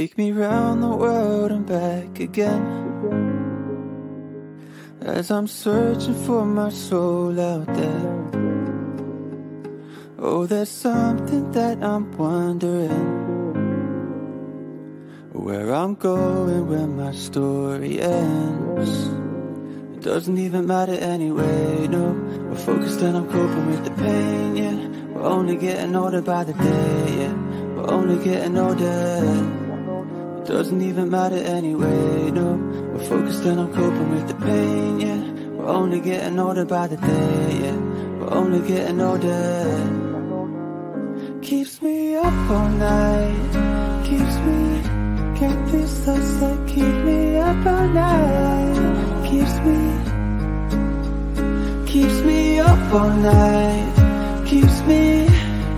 Take me round the world and back again, as I'm searching for my soul out there. Oh, there's something that I'm wondering, where I'm going when my story ends. It doesn't even matter anyway, no. We're focused and I'm coping with the pain, yeah. We're only getting older by the day, yeah. We're only getting older. It doesn't even matter anyway, no. We're focused and I'm coping with the pain, yeah. We're only getting older by the day, yeah. We're only getting older. Keeps me up all night, keeps me, can't these thoughts that keep me up all night, keeps me up all night, keeps me,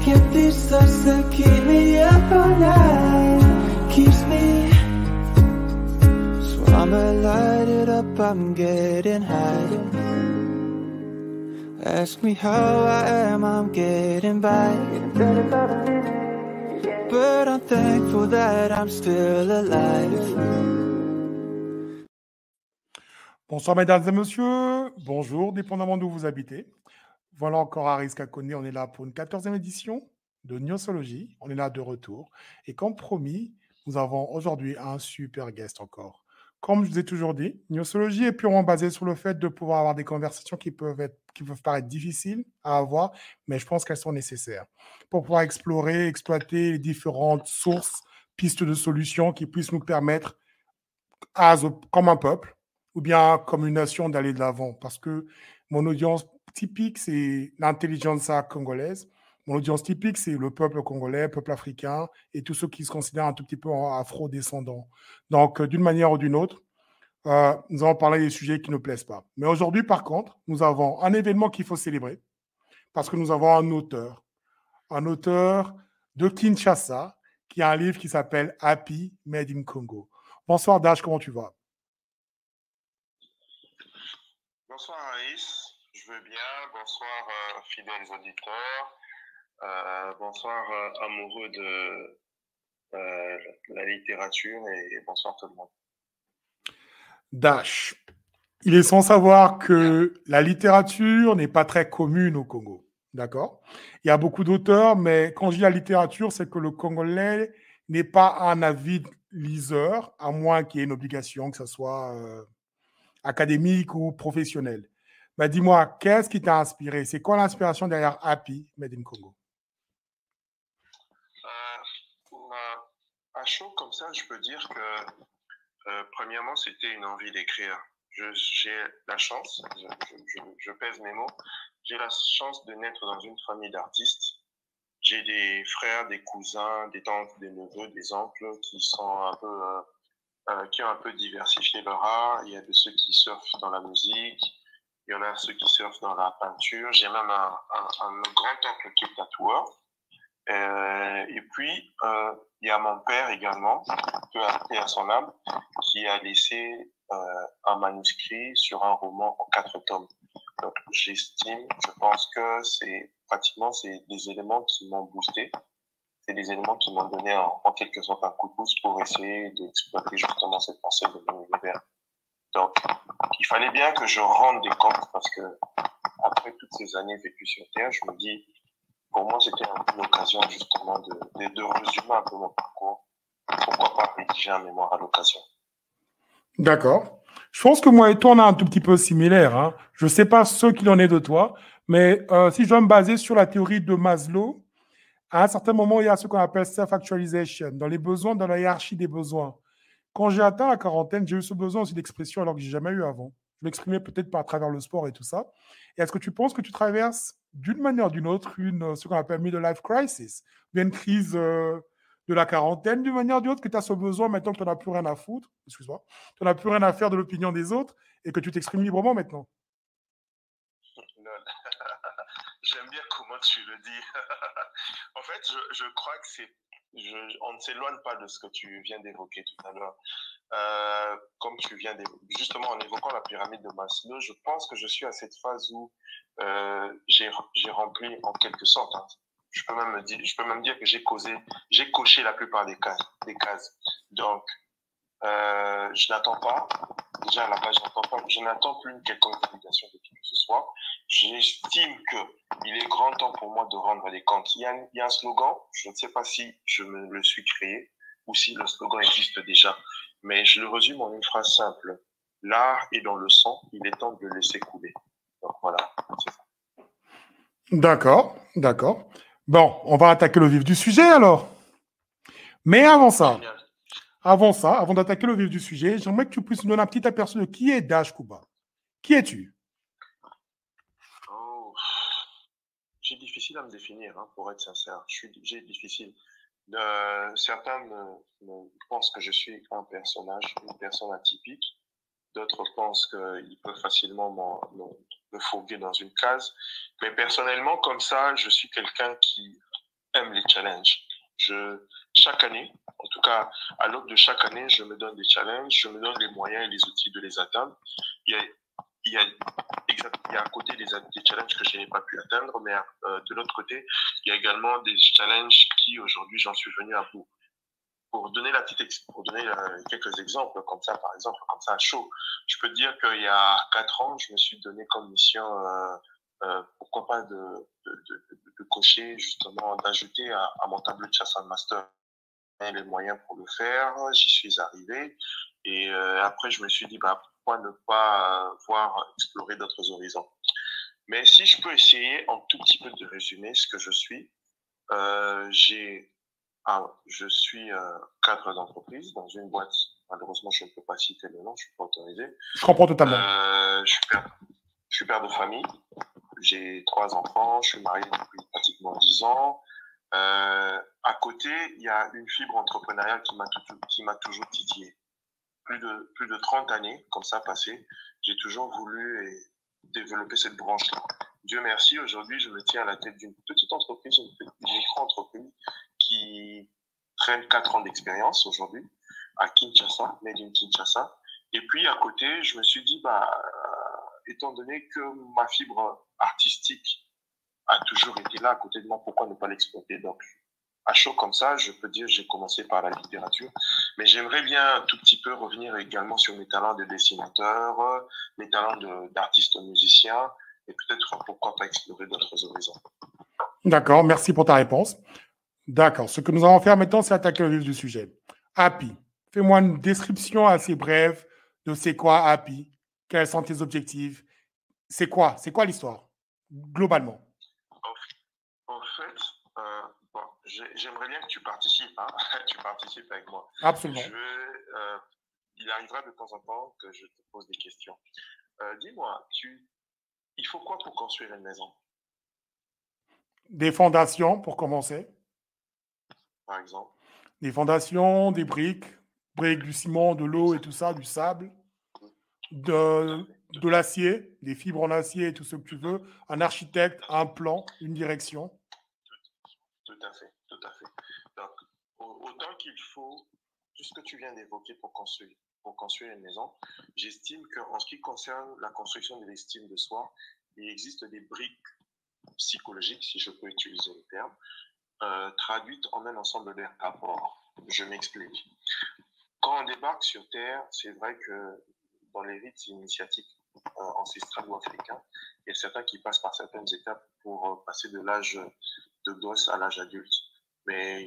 can't these thoughts that keep me up all night, keeps me. So I'ma light it up, I'm getting high. Ask me how I am, I'm getting by. But I'm thankful that I'm still alive. Bonsoir mesdames et messieurs, bonjour, dépendamment d'où vous habitez. Voilà encore Aris Kakone, on est là pour une 14e édition de Gnosologie. On est là de retour. Et comme promis, nous avons aujourd'hui un super guest encore. Comme je vous ai toujours dit, Gnosologie est purement basée sur le fait de pouvoir avoir des conversations qui peuvent paraître difficiles à avoir, mais je pense qu'elles sont nécessaires pour pouvoir explorer, exploiter les différentes sources, pistes de solutions qui puissent nous permettre, comme un peuple, ou bien comme une nation, d'aller de l'avant. Parce que mon audience typique, c'est l'intelligentsia congolaise. Mon audience typique, c'est le peuple congolais, peuple africain, et tous ceux qui se considèrent un tout petit peu afro-descendants. Donc, d'une manière ou d'une autre, nous allons parler des sujets qui ne plaisent pas. Mais aujourd'hui, par contre, nous avons un événement qu'il faut célébrer, parce que nous avons un auteur de Kinshasa, qui a un livre qui s'appelle Happy Made in Congo. Bonsoir Dash, comment tu vas? Bonsoir Aïs, je vais bien. Bonsoir fidèles auditeurs. Bonsoir amoureux de la littérature et bonsoir tout le monde. Dash, il est sans savoir que la littérature n'est pas très commune au Congo. D'accord? Il y a beaucoup d'auteurs, mais quand je dis la littérature, c'est que le Congolais n'est pas un avide liseur, à moins qu'il y ait une obligation, que ce soit académique ou professionnel. Bah, dis-moi, qu'est-ce qui t'a inspiré? C'est quoi l'inspiration derrière Happy Made in Congo? À chaud comme ça, je peux dire que premièrement, c'était une envie d'écrire. J'ai la chance, je pèse mes mots, j'ai la chance de naître dans une famille d'artistes. J'ai des frères, des cousins, des tantes, des neveux, des oncles qui sont un peu, qui ont un peu diversifié leur art. Il y a de ceux qui surfent dans la musique, il y en a ceux qui surfent dans la peinture. J'ai même un grand-oncle qui est tatoueur. Et puis, il y a mon père également, peu à son âme, qui a laissé un manuscrit sur un roman en 4 tomes. Donc, je pense que c'est des éléments qui m'ont boosté. C'est des éléments qui m'ont donné en quelque sorte un coup de pouce pour essayer d'exploiter justement cette pensée de mon univers. Donc, il fallait bien que je rende des comptes parce que après toutes ces années vécues sur Terre, je me dis, pour moi, c'était l'occasion justement de résumer un peu mon parcours. Pourquoi pas rédiger un mémoire à l'occasion? D'accord. Je pense que moi et toi, on est un tout petit peu similaires. Hein. Je ne sais pas ce qu'il en est de toi, mais si je dois me baser sur la théorie de Maslow, à un certain moment, il y a ce qu'on appelle self-actualization, dans les besoins, dans la hiérarchie des besoins. Quand j'ai atteint la quarantaine, j'ai eu ce besoin aussi d'expression alors que je n'ai jamais eu avant. Je l'exprimais peut-être pas à travers le sport et tout ça. Et est-ce que tu penses que tu traverses d'une manière ou d'une autre ce qu'on appelle midlife crisis, une crise de la quarantaine, d'une manière ou d'une autre, que tu as ce besoin maintenant que tu n'en as plus rien à foutre, excuse-moi, tu n'as plus rien à faire de l'opinion des autres et que tu t'exprimes librement maintenant? J'aime bien comment tu le dis. En fait, je crois que on ne s'éloigne pas de ce que tu viens d'évoquer tout à l'heure. Comme tu viens justement en évoquant la pyramide de Maslow, je pense que je suis à cette phase où j'ai rempli en quelque sorte. Hein, je peux même dire que j'ai coché la plupart des cases. Donc, je n'attends pas. Déjà, à la base, je n'attends plus une quelconque validation de qui que ce soit. J'estime qu'il est grand temps pour moi de rendre les comptes. Il y a un slogan, je ne sais pas si je me le suis créé ou si le slogan existe déjà, mais je le résume en une phrase simple. L'art est dans le sang, il est temps de le laisser couler. Donc voilà, c'est ça. D'accord, d'accord. Bon, on va attaquer le vif du sujet alors. Mais avant ça, Génial. avant d'attaquer le vif du sujet, j'aimerais que tu puisses nous donner un petit aperçu de qui est Dash Kuba. Qui es-tu? Oh, j'ai difficile à me définir, hein, pour être sincère. J'ai difficile. Certains pensent que je suis un personnage, une personne atypique. D'autres pensent qu'ils peuvent facilement me fourguer dans une case. Mais personnellement, comme ça, je suis quelqu'un qui aime les challenges. Chaque année, en tout cas, à l'aube de chaque année, je me donne des challenges, je me donne les moyens et les outils de les atteindre. Il y a à côté des challenges que je n'ai pas pu atteindre, mais de l'autre côté, il y a également des challenges qui, aujourd'hui, j'en suis venu à bout. Pour donner quelques exemples, comme ça, par exemple, comme ça à chaud, je peux te dire qu'il y a 4 ans, je me suis donné comme mission, pourquoi pas de cocher, justement, d'ajouter à mon tableau de chasse en master les moyens pour le faire. J'y suis arrivé. Et après, je me suis dit, pourquoi ne pas explorer d'autres horizons. Mais si je peux essayer un tout petit peu de résumer ce que je suis, je suis cadre d'entreprise dans une boîte. Malheureusement, je ne peux pas citer le nom, je ne suis pas autorisé. Je comprends totalement. Je suis père de famille. J'ai 3 enfants. Je suis marié depuis pratiquement 10 ans. À côté, il y a une fibre entrepreneuriale qui m'a toujours titillé. Plus de 30 années, comme ça, passées, j'ai toujours voulu développer cette branche-là. Dieu merci, aujourd'hui, je me tiens à la tête d'une petite entreprise, une micro-entreprise qui traîne 4 ans d'expérience aujourd'hui à Kinshasa, made in Kinshasa. Et puis, à côté, je me suis dit, étant donné que ma fibre artistique a toujours été là à côté de moi, pourquoi ne pas l'exploiter? Donc, à chaud comme ça, je peux dire j'ai commencé par la littérature, mais j'aimerais bien un tout petit peu revenir également sur mes talents de dessinateur, mes talents d'artiste musicien, et peut-être pourquoi pas explorer d'autres horizons. D'accord, merci pour ta réponse. D'accord, ce que nous allons faire maintenant, c'est attaquer le vif du sujet. Happy, fais-moi une description assez brève de c'est quoi Happy, quels sont tes objectifs, c'est quoi l'histoire, globalement. En fait, j'aimerais bien que tu participes, hein? Tu participes avec moi. Absolument. Il arrivera de temps en temps que je te pose des questions. Dis-moi, il faut quoi pour construire une maison? Des fondations, pour commencer. Par exemple. Des fondations, des briques, du ciment, de l'eau et tout ça, du sable, de l'acier, des fibres en acier et tout ce que tu veux, un architecte, un plan, une direction. Tout à fait, tout à fait. Donc, autant qu'il faut, tout ce que tu viens d'évoquer pour construire une maison, j'estime qu'en ce qui concerne la construction de l'estime de soi, il existe des briques psychologiques, si je peux utiliser le terme, traduites en un ensemble de rapports. Je m'explique. Quand on débarque sur Terre, c'est vrai que dans les rites initiatiques ancestrales ou africains, il y a certains qui passent par certaines étapes pour passer de l'âge de gosse à l'âge adulte. Mais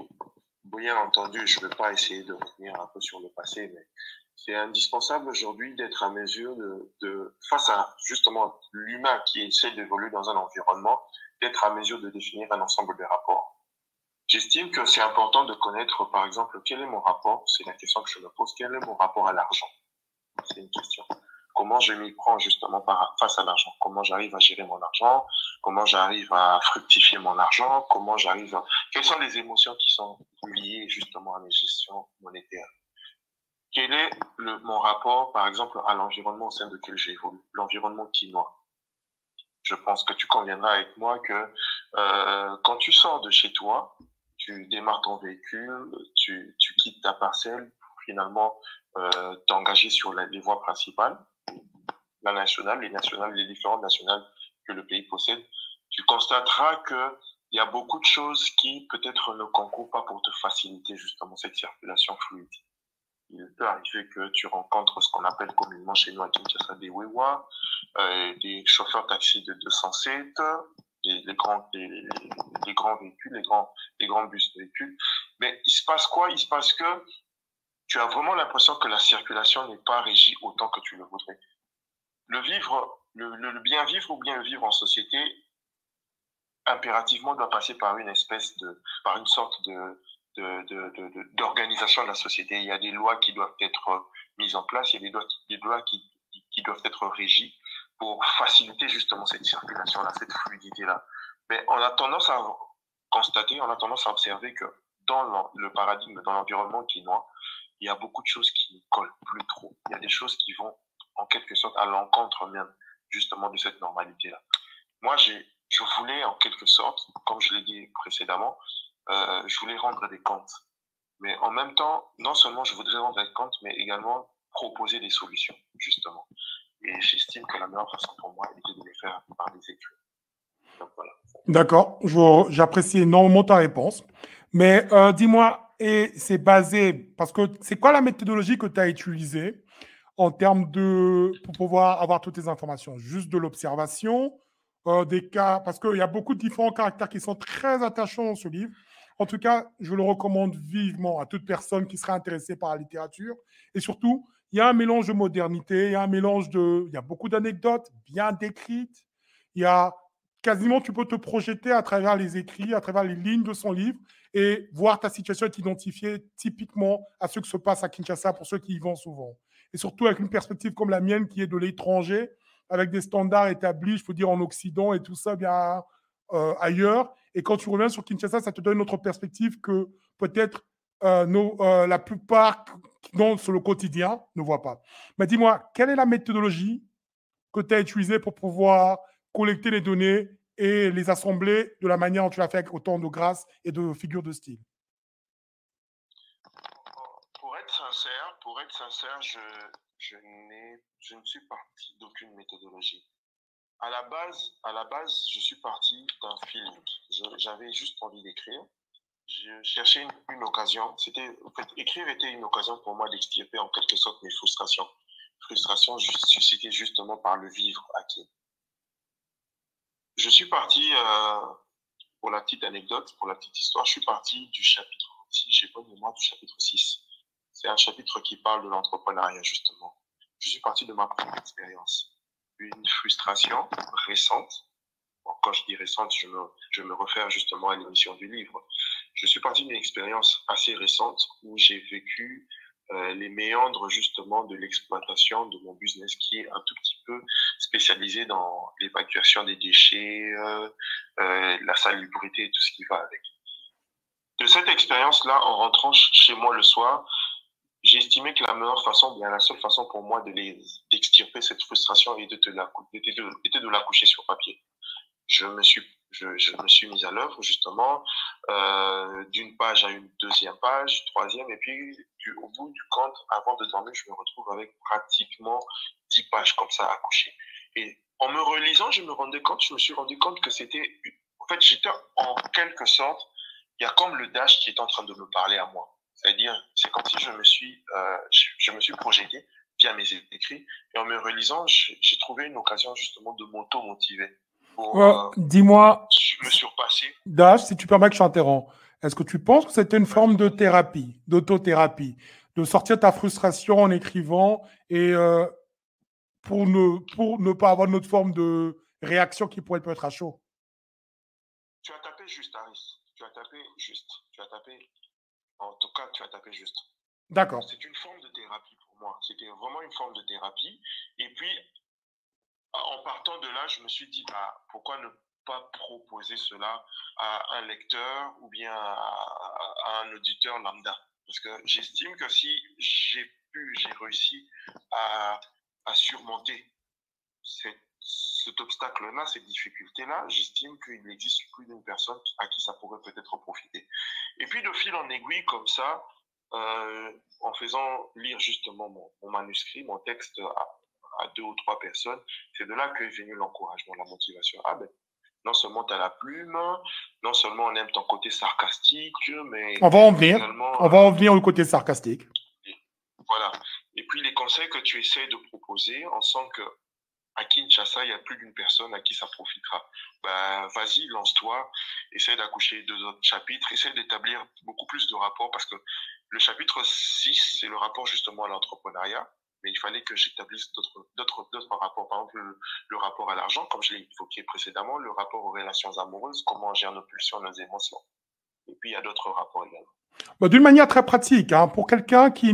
bien entendu, je ne veux pas essayer de revenir un peu sur le passé, mais c'est indispensable aujourd'hui d'être à mesure face à justement l'humain qui essaie d'évoluer dans un environnement, d'être à mesure de définir un ensemble de rapports. J'estime que c'est important de connaître, par exemple, quel est mon rapport, c'est la question que je me pose, quel est mon rapport à l'argent? C'est une question. Comment je m'y prends justement face à l'argent? Comment j'arrive à gérer mon argent? Comment j'arrive à fructifier mon argent? Quelles sont les émotions qui sont liées justement à mes gestions monétaires? Quel est mon rapport, par exemple, à l'environnement au sein de lequel j'évolue? L'environnement quinois. Je pense que tu conviendras avec moi que quand tu sors de chez toi, tu démarres ton véhicule, tu quittes ta parcelle pour finalement t'engager sur les voies principales, la nationale, les différentes nationales que le pays possède. Tu constateras qu'il y a beaucoup de choses qui peut-être ne concourent pas pour te faciliter justement cette circulation fluide. il peut arriver que tu rencontres ce qu'on appelle communément chez nous à Kinshasa des Wewa, des chauffeurs taxis de 207, les grands véhicules, les grands bus véhicules. Mais il se passe quoi? Il se passe que tu as vraiment l'impression que la circulation n'est pas régie autant que tu le voudrais. Le bien vivre ou bien le vivre en société, impérativement doit passer par une sorte d'organisation de la société. Il y a des lois qui doivent être mises en place, il y a des lois qui doivent être régies pour faciliter justement cette circulation-là, cette fluidité-là. Mais on a tendance à constater, on a tendance à observer que dans le paradigme, dans l'environnement chinois, il y a beaucoup de choses qui ne collent plus trop. Il y a des choses qui vont en quelque sorte à l'encontre même justement de cette normalité-là. Moi, je voulais en quelque sorte, comme je l'ai dit précédemment, je voulais rendre des comptes. Mais en même temps, non seulement je voudrais rendre des comptes, mais également proposer des solutions, justement. Et j'estime que la meilleure façon pour moi était de le faire par des écrits. Donc voilà. D'accord, j'apprécie énormément ta réponse. Mais dis-moi, et c'est basé, parce que c'est quoi la méthodologie que tu as utilisée en termes pour pouvoir avoir toutes les informations? Juste de l'observation, des cas, parce qu'il y a beaucoup de différents caractères qui sont très attachants dans ce livre. En tout cas, je le recommande vivement à toute personne qui serait intéressée par la littérature. Et surtout, il y a un mélange de modernité, il y a beaucoup d'anecdotes bien décrites. Il y a quasiment, tu peux te projeter à travers les écrits, à travers les lignes de son livre et voir ta situation être identifiée typiquement à ce qui se passe à Kinshasa pour ceux qui y vont souvent. Et surtout avec une perspective comme la mienne qui est de l'étranger, avec des standards établis, je peux dire en Occident et tout ça bien ailleurs. Et quand tu reviens sur Kinshasa, ça te donne une autre perspective que peut-être la plupart sur le quotidien ne voient pas. Mais dis-moi, quelle est la méthodologie que tu as utilisée pour pouvoir collecter les données et les assembler de la manière dont tu l'as fait avec autant de grâce et de figures de style? Pour être sincère, je ne suis parti d'aucune méthodologie. À la base, je suis parti d'un feeling. J'avais juste envie d'écrire. Je cherchais une occasion. En fait, écrire était une occasion pour moi d'extirper en quelque sorte mes frustrations. Frustrations suscitées justement par le vivre acquis. Je suis parti, pour la petite anecdote, pour la petite histoire, je suis parti du chapitre, si j'ai bonne mémoire, du chapitre 6. C'est un chapitre qui parle de l'entrepreneuriat, justement. Je suis parti de ma première expérience. Une frustration récente. Bon, quand je dis récente, je me réfère justement à l'émission du livre. Je suis parti d'une expérience assez récente où j'ai vécu les méandres justement de l'exploitation de mon business qui est un tout petit peu spécialisé dans l'évacuation des déchets, la salubrité et tout ce qui va avec. De cette expérience-là, en rentrant chez moi le soir, j'ai estimé que la meilleure façon, bien la seule façon pour moi d'extirper cette frustration était de la coucher sur papier. Je me suis mis à l'œuvre, justement, d'une page à une deuxième page, troisième, et puis au bout du compte, avant de dormir, je me retrouve avec pratiquement 10 pages comme ça à coucher. Et en me relisant, je me suis rendu compte que c'était, en fait, j'étais en quelque sorte, il y a comme le Dash qui est en train de me parler à moi. C'est-à-dire, c'est comme si je me suis projeté via mes écrits, et en me relisant, j'ai trouvé une occasion justement de m'auto-motiver. Dis-moi, me surpasser. Dash, si tu permets que je t'interromps, est-ce que tu penses que c'était une forme de thérapie, d'autothérapie, de sortir ta frustration en écrivant et pour ne pas avoir une autre forme de réaction qui pourrait être à chaud? Tu as tapé juste, Aris. Tu as tapé juste. En tout cas, tu as tapé juste. D'accord. C'est une forme de thérapie pour moi. C'était vraiment une forme de thérapie. Et puis, en partant de là, je me suis dit, pourquoi ne pas proposer cela à un lecteur ou bien à un auditeur lambda? Parce que j'estime que si j'ai réussi à surmonter cet obstacle-là, cette difficulté-là, j'estime qu'il existe plus d'une personne à qui ça pourrait peut-être profiter. Et puis, de fil en aiguille, comme ça, en faisant lire justement mon manuscrit, mon texte à 2 ou 3 personnes, c'est de là qu'est venu l'encouragement, la motivation. Non seulement tu as la plume, non seulement on aime ton côté sarcastique, mais on va en venir au côté sarcastique. Voilà. Et puis, les conseils que tu essaies de proposer, on sent que à Kinshasa, il y a plus d'une personne à qui ça profitera. Ben, vas-y, lance-toi, essaie d'accoucher 2 autres chapitres, essaie d'établir beaucoup plus de rapports, parce que le chapitre 6, c'est le rapport justement à l'entrepreneuriat, mais il fallait que j'établisse d'autres rapports. Par exemple, le rapport à l'argent, comme je l'ai évoqué précédemment, le rapport aux relations amoureuses, comment on gère nos pulsions, nos émotions. Et puis, il y a d'autres rapports également. Bah, d'une manière très pratique, hein, pour quelqu'un qui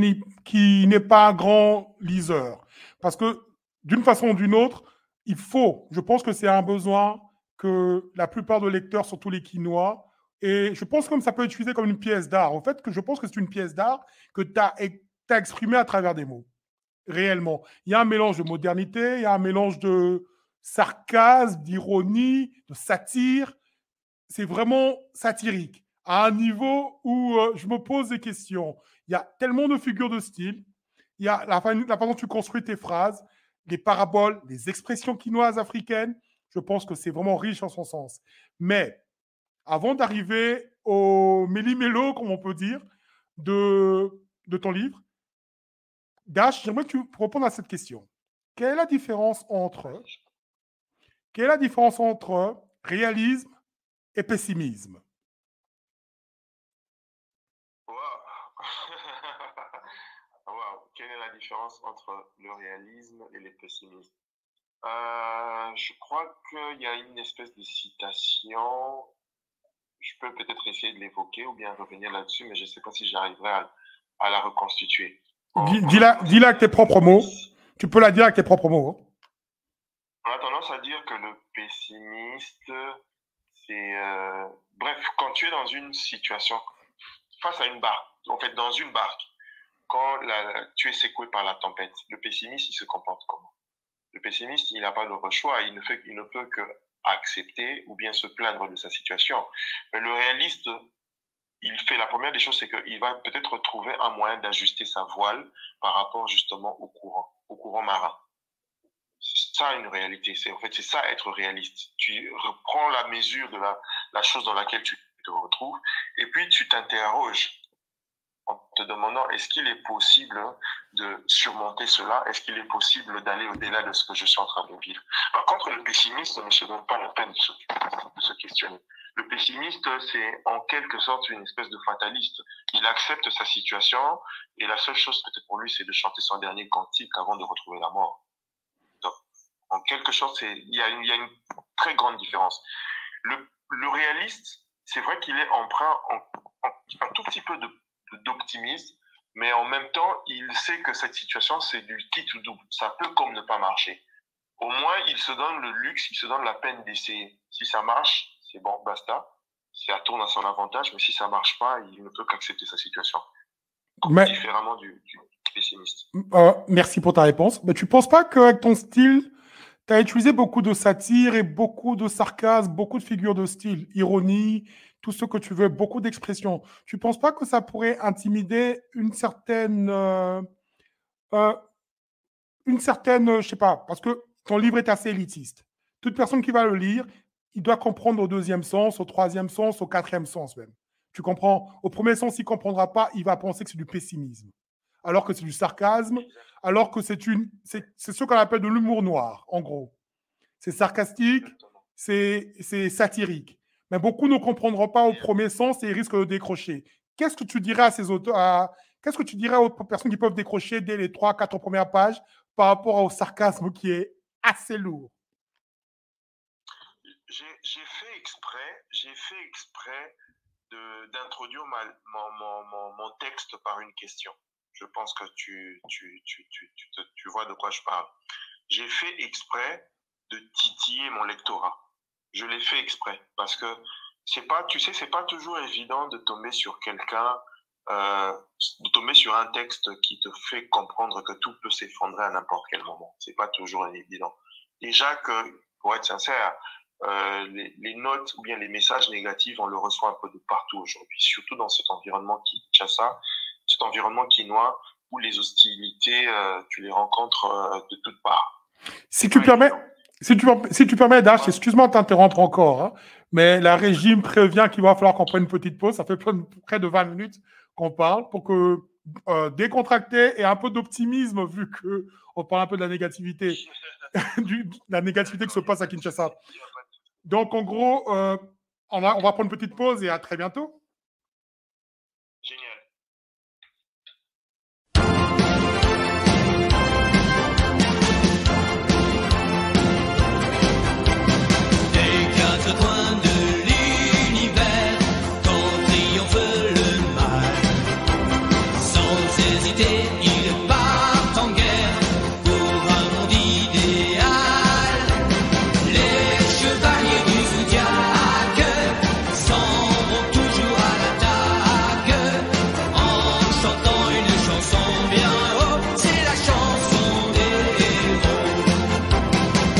n'est pas un grand liseur. Parce que d'une façon ou d'une autre, je pense que c'est un besoin que la plupart de lecteurs, surtout les Quinois, et je pense que ça peut être utilisé comme une pièce d'art. En fait, je pense que c'est une pièce d'art que tu as exprimée à travers des mots, réellement. Il y a un mélange de modernité, il y a un mélange de sarcasme, d'ironie, de satire. C'est vraiment satirique, à un niveau où je me pose des questions. Il y a tellement de figures de style, il y a la façon dont tu construis tes phrases, les paraboles, les expressions quinoises africaines. Je pense que c'est vraiment riche en son sens. Mais avant d'arriver au méli-mélo, comme on peut dire, de ton livre, Dash, j'aimerais que tu répondes à cette question. Quelle est la différence entre réalisme et pessimisme? Wow. Wow. Quelle est la différence entre le réalisme et le pessimisme? Je crois qu'il y a une espèce de citation. Je peux peut-être essayer de l'évoquer ou bien revenir là-dessus, mais je ne sais pas si j'arriverai à la reconstituer. Dis-la avec tes propres mots. Tu peux la dire avec tes propres mots. Hein. On a tendance à dire que le pessimiste, c'est... Bref, quand tu es dans une situation, face à une barque, en fait, dans une barque, quand tu es secoué par la tempête, le pessimiste, il se comporte comment? Le pessimiste, il n'a pas le choix, il ne peut que accepter ou bien se plaindre de sa situation. Mais le réaliste, la première des choses, c'est qu'il va peut-être trouver un moyen d'ajuster sa voile par rapport justement au courant marin. C'est ça une réalité. En fait, c'est ça être réaliste. Tu reprends la mesure de la chose dans laquelle tu te retrouves et puis tu t'interroges en te demandant est-ce qu'il est possible de surmonter cela? Est-ce qu'il est possible d'aller au-delà de ce que je suis en train de vivre? Par contre, le pessimiste ne se donne pas la peine de se questionner. Le pessimiste, c'est en quelque sorte une espèce de fataliste. Il accepte sa situation et la seule chose peut-être pour lui, c'est de chanter son dernier cantique avant de retrouver la mort. Donc, en quelque sorte, il y a une très grande différence. Le réaliste, c'est vrai qu'il est empreint un tout petit peu d'optimisme, mais en même temps, il sait que cette situation, c'est du quitte ou double. Ça peut comme ne pas marcher. Au moins, il se donne le luxe, il se donne la peine d'essayer. Si ça marche, c'est bon, basta. Ça tourne à son avantage, mais si ça marche pas, il ne peut qu'accepter sa situation. Différemment du pessimiste. Merci pour ta réponse. Mais tu ne penses pas qu'avec ton style, tu as utilisé beaucoup de satire et beaucoup de sarcasme, beaucoup de figures de style, ironie, tout ce que tu veux, beaucoup d'expressions. Tu ne penses pas que ça pourrait intimider une certaine, je sais pas, parce que ton livre est assez élitiste. Toute personne qui va le lire, il doit comprendre au deuxième sens, au troisième sens, au quatrième sens même. Tu comprends? Au premier sens, il ne comprendra pas, il va penser que c'est du pessimisme, alors que c'est du sarcasme, alors que c'est ce qu'on appelle de l'humour noir, en gros. C'est sarcastique, c'est satirique. Mais beaucoup ne comprendront pas au premier sens et ils risquent de décrocher. Qu'est-ce que tu dirais à ces auteurs, qu'est-ce que tu dirais aux personnes qui peuvent décrocher dès les 3-4 premières pages par rapport au sarcasme qui est assez lourd? J'ai fait exprès d'introduire mon texte par une question. Je pense que tu vois de quoi je parle. J'ai fait exprès de titiller mon lectorat. Je l'ai fait exprès parce que c'est pas toujours évident de tomber sur quelqu'un, de tomber sur un texte qui te fait comprendre que tout peut s'effondrer à n'importe quel moment. C'est pas toujours évident. Déjà que, pour être sincère, les notes ou bien les messages négatifs, on le reçoit un peu de partout aujourd'hui, surtout dans cet environnement Kinshasa, cet environnement quinois où les hostilités, tu les rencontres de toutes parts. Si tu permets, Dash, excuse-moi de t'interrompre encore, hein, mais la régime prévient qu'il va falloir qu'on prenne une petite pause. Ça fait près de 20 minutes qu'on parle pour que décontracté et un peu d'optimisme vu qu'on parle un peu de la négativité, la négativité qui se passe à Kinshasa. Donc, en gros, on va prendre une petite pause et à très bientôt. Génial. Des quatre coins de l'univers, quand triomphe le mal, sans hésiter, ils partent en guerre pour un monde idéal. Les chevaliers du zodiaque s'en vont toujours à l'attaque, en chantant une chanson bien haut, c'est la chanson des héros.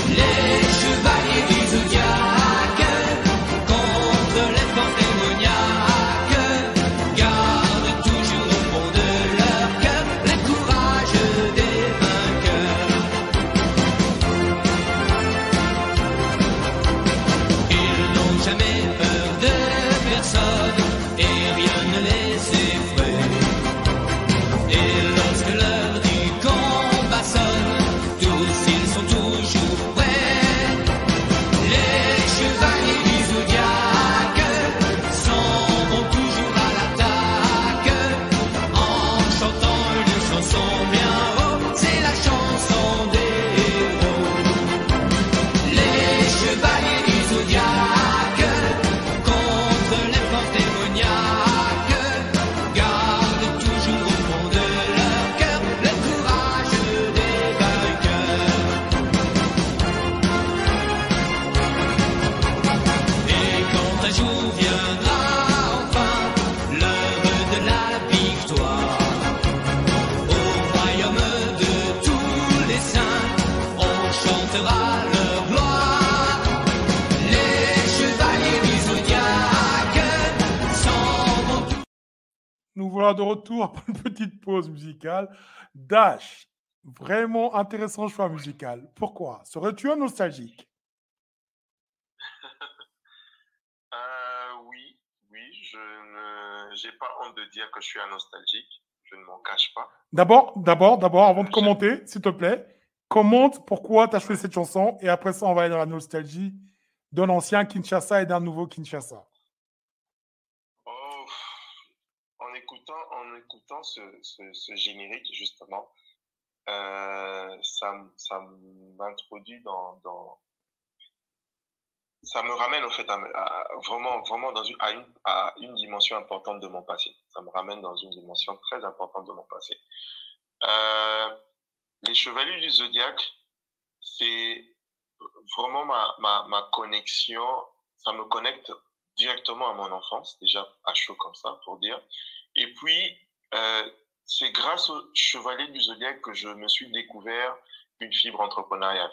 Les chevaliers du zodiaque, contre les forces démoniaques, gardent toujours au fond de leur cœur le courage des vainqueurs. Ils n'ont jamais peur de personne et rien ne les effraie. Et lorsque l'heure du combat sonne, tous ils sont toujours prêts. Les chevaliers du zodiaque s'en vont toujours à l'attaque, en chantant une chanson bien haut, c'est la chanson des héros. Les chevaliers du zodiaque, contre les forces démoniaques, gardent toujours au fond de leur cœur le courage des vainqueurs. Et quand un jour viendra enfin l'heure de la victoire, au royaume de tous les saints, on chantera leur gloire. Les chevaliers du zodiaque s'en vont. Nous voilà de retour après une petite pause musicale. Dash, vraiment intéressant choix musical. Pourquoi? Serais-tu un nostalgique? Oui, j'ai pas honte de dire que je suis un nostalgique. Je ne m'en cache pas. D'abord, avant de commenter, s'il te plaît, commente pourquoi tu as choisi cette chanson et après ça, on va aller dans la nostalgie d'un ancien Kinshasa et d'un nouveau Kinshasa. Oh, en écoutant ce générique, justement, ça m'introduit ça me ramène, au fait, vraiment à une dimension importante de mon passé. Ça me ramène dans une dimension très importante de mon passé. Les Chevaliers du Zodiaque, c'est vraiment ma connexion. Ça me connecte directement à mon enfance, déjà à chaud comme ça, pour dire. Et puis, c'est grâce aux Chevaliers du Zodiaque que je me suis découvert une fibre entrepreneuriale.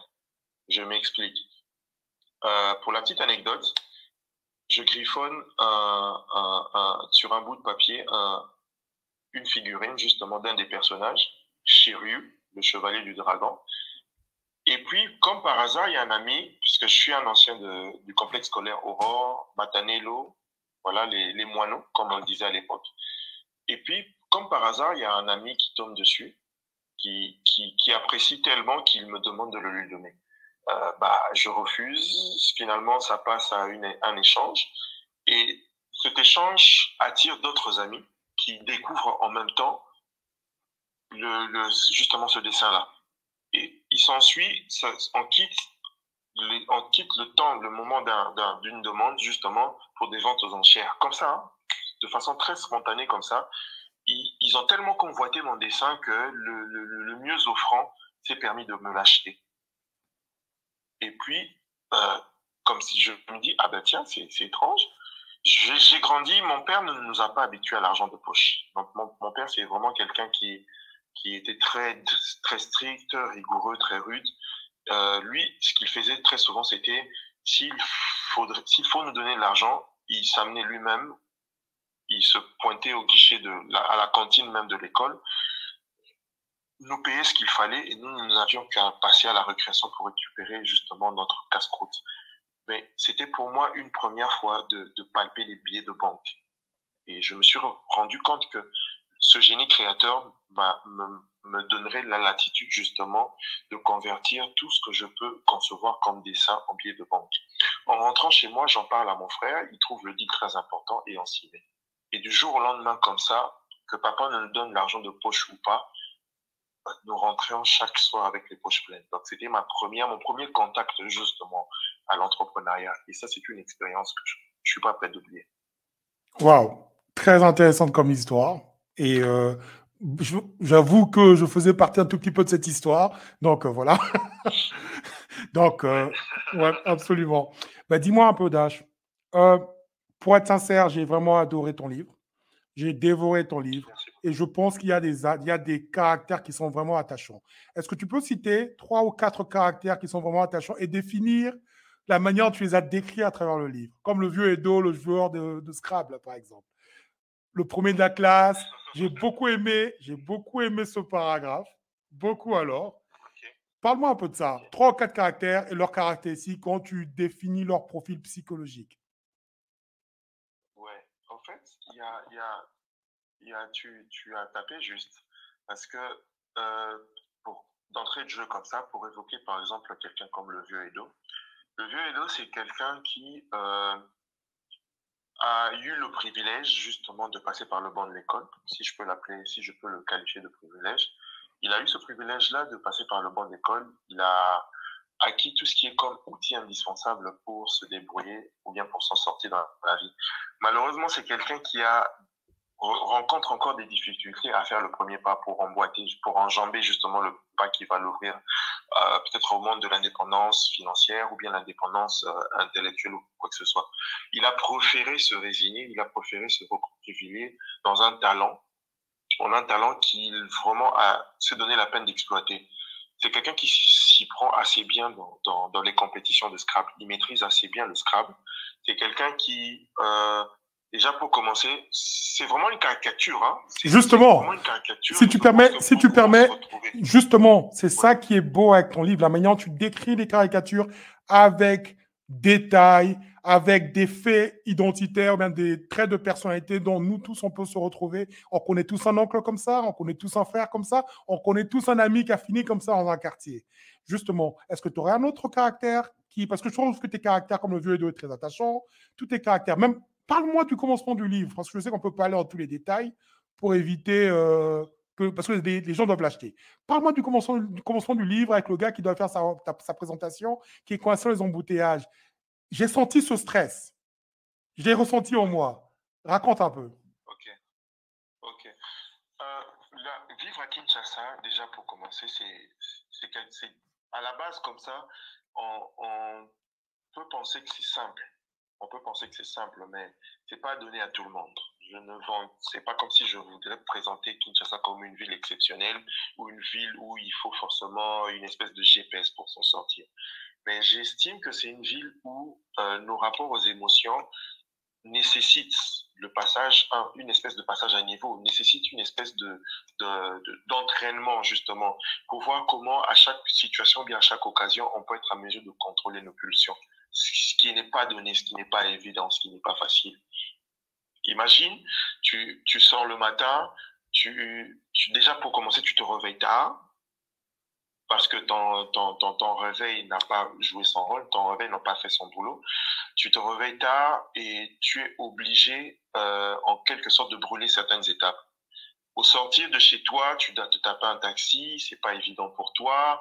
Je m'explique. Pour la petite anecdote, je griffonne sur un bout de papier une figurine justement d'un des personnages, Shiryu, le chevalier du dragon. Et puis, comme par hasard, il y a un ami, puisque je suis un ancien du complexe scolaire Aurore, Matanello, voilà les moineaux, comme on le disait à l'époque. Et puis, comme par hasard, il y a un ami qui tombe dessus, qui apprécie tellement qu'il me demande de le lui donner. Je refuse. Finalement, ça passe à un échange. Et cet échange attire d'autres amis qui découvrent en même temps justement ce dessin-là. Et il s'ensuit, on quitte le moment d'une demande justement pour des ventes aux enchères. Comme ça, hein, de façon très spontanée comme ça. Ils ont tellement convoité mon dessin que le mieux offrant s'est permis de me l'acheter. Et puis, comme si je me dis, ah ben tiens, c'est étrange. J'ai grandi, mon père ne nous a pas habitués à l'argent de poche. Donc mon père, c'est vraiment quelqu'un qui était très, très strict, rigoureux, très rude. Lui, ce qu'il faisait très souvent, c'était, s'il faut nous donner de l'argent, il s'amenait lui-même, il se pointait au guichet à la cantine même de l'école, nous payer ce qu'il fallait et nous n'avions qu'à passer à la récréation pour récupérer justement notre casse-croûte. Mais c'était pour moi une première fois de palper les billets de banque. Et je me suis rendu compte que ce génie créateur me donnerait la latitude justement de convertir tout ce que je peux concevoir comme dessin en billets de banque. En rentrant chez moi, j'en parle à mon frère, il trouve le deal très important et on s'y met. Et du jour au lendemain comme ça, que papa nous donne l'argent de poche ou pas, nous rentrions chaque soir avec les poches pleines. Donc c'était mon premier contact justement à l'entrepreneuriat. Et ça, c'est une expérience que je ne suis pas prêt d'oublier. Waouh, très intéressante comme histoire. Et j'avoue que je faisais partie un tout petit peu de cette histoire. Donc voilà. Donc, ouais, absolument. Bah, dis-moi un peu, Dash. Pour être sincère, j'ai vraiment adoré ton livre. J'ai dévoré ton livre. Merci. Et je pense qu'il y a des caractères qui sont vraiment attachants. Est-ce que tu peux citer 3 ou 4 caractères qui sont vraiment attachants et définir la manière dont tu les as décrits à travers le livre? Comme le vieux Edo, le joueur de Scrabble, par exemple. Le premier de la classe. J'ai beaucoup aimé ce paragraphe. Beaucoup alors. Ok. Parle-moi un peu de ça. 3 ou 4 caractères et leurs caractéristiques quand tu définis leur profil psychologique. Ouais, en fait, tu as tapé juste. Parce que d'entrée de jeu comme ça, pour évoquer par exemple quelqu'un comme le vieux Edo, c'est quelqu'un qui a eu le privilège justement de passer par le banc de l'école, si je peux le qualifier de privilège. Il a eu ce privilège-là de passer par le banc de l'école. Il a acquis tout ce qui est comme outil indispensable pour se débrouiller ou bien pour s'en sortir dans la vie. Malheureusement, c'est quelqu'un qui rencontre encore des difficultés à faire le premier pas pour enjamber justement le pas qui va l'ouvrir peut-être au monde de l'indépendance financière ou bien l'indépendance intellectuelle ou quoi que ce soit. Il a préféré se résigner, il a préféré se recroqueviller dans un talent qu'il vraiment a se donné la peine d'exploiter. C'est quelqu'un qui s'y prend assez bien dans les compétitions de Scrabble. Il maîtrise assez bien le Scrabble. C'est quelqu'un qui, déjà pour commencer, c'est vraiment une caricature. Hein. Justement, c'est vraiment une caricature. si tu permets, justement, c'est ça qui est beau avec ton livre, la manière dont tu décris les caricatures avec détails, avec des faits identitaires, même des traits de personnalité dont nous tous, on peut se retrouver. On connaît tous un oncle comme ça, on connaît tous un frère comme ça, on connaît tous un ami qui a fini comme ça dans un quartier. Justement, est-ce que tu aurais un autre caractère parce que je trouve que tes caractères, comme le vieux Edo, est très attachant, tous tes caractères, même, parle-moi du commencement du livre, parce que je sais qu'on ne peut pas aller dans tous les détails pour éviter parce que les gens doivent l'acheter. Parle-moi du commencement du livre avec le gars qui doit faire sa présentation, qui est coincé dans les embouteillages. J'ai senti ce stress. Je l'ai ressenti en moi. Raconte un peu. Ok. Vivre à Kinshasa, déjà pour commencer, c'est à la base comme ça, on peut penser que c'est simple. On peut penser que c'est simple, mais c'est pas donné à tout le monde. C'est pas comme si je voudrais présenter Kinshasa comme une ville exceptionnelle ou une ville où il faut forcément une espèce de GPS pour s'en sortir. Mais j'estime que c'est une ville où nos rapports aux émotions nécessitent une espèce de passage à niveau, nécessite une espèce d'entraînement justement pour voir comment à chaque situation, bien à chaque occasion, on peut être à mesure de contrôler nos pulsions. Ce qui n'est pas donné, ce qui n'est pas évident, ce qui n'est pas facile. Imagine, tu sors le matin, déjà pour commencer, tu te réveilles tard, parce que ton réveil n'a pas joué son rôle, ton réveil n'a pas fait son boulot. Tu te réveilles tard et tu es obligé, en quelque sorte, de brûler certaines étapes. Au sortir de chez toi, tu dois te taper un taxi, c'est pas évident pour toi.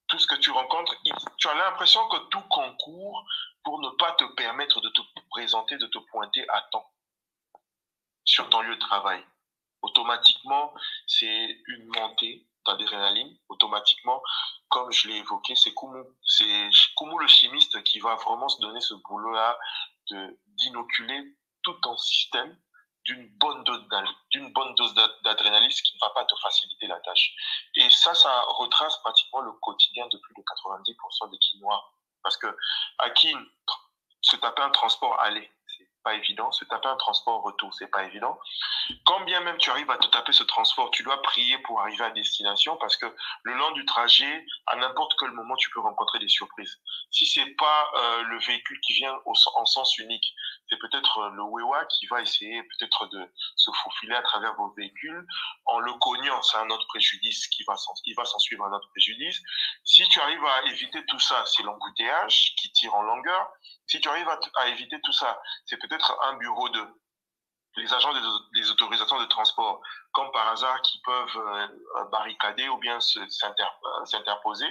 Tout ce que tu rencontres, tu as l'impression que tout concourt pour ne pas te permettre de te présenter, de te pointer à temps sur ton lieu de travail. Automatiquement, c'est une montée d'adrénaline. Automatiquement, comme je l'ai évoqué, c'est Koumou le chimiste qui va vraiment se donner ce boulot-là d'inoculer tout ton système d'une bonne dose d'adrénaline, ce qui ne va pas te faciliter la tâche. Et ça retrace pratiquement le quotidien de plus de 90% des Kinois. Parce que à Kin, se taper un transport aller, pas évident. Se taper un transport retour, c'est pas évident. Quand bien même tu arrives à te taper ce transport, tu dois prier pour arriver à destination parce que le long du trajet, à n'importe quel moment, tu peux rencontrer des surprises. Si c'est pas le véhicule qui vient en sens unique, c'est peut-être le Wewa qui va essayer peut-être de se faufiler à travers vos véhicules. En le cognant, c'est un autre préjudice il va s'en suivre un autre préjudice. Si tu arrives à éviter tout ça, c'est l'embouteillage qui tire en longueur. Si tu arrives à éviter tout ça, c'est peut-être un bureau de les agents des autorisations de transport, comme par hasard, qui peuvent barricader ou bien s'interposer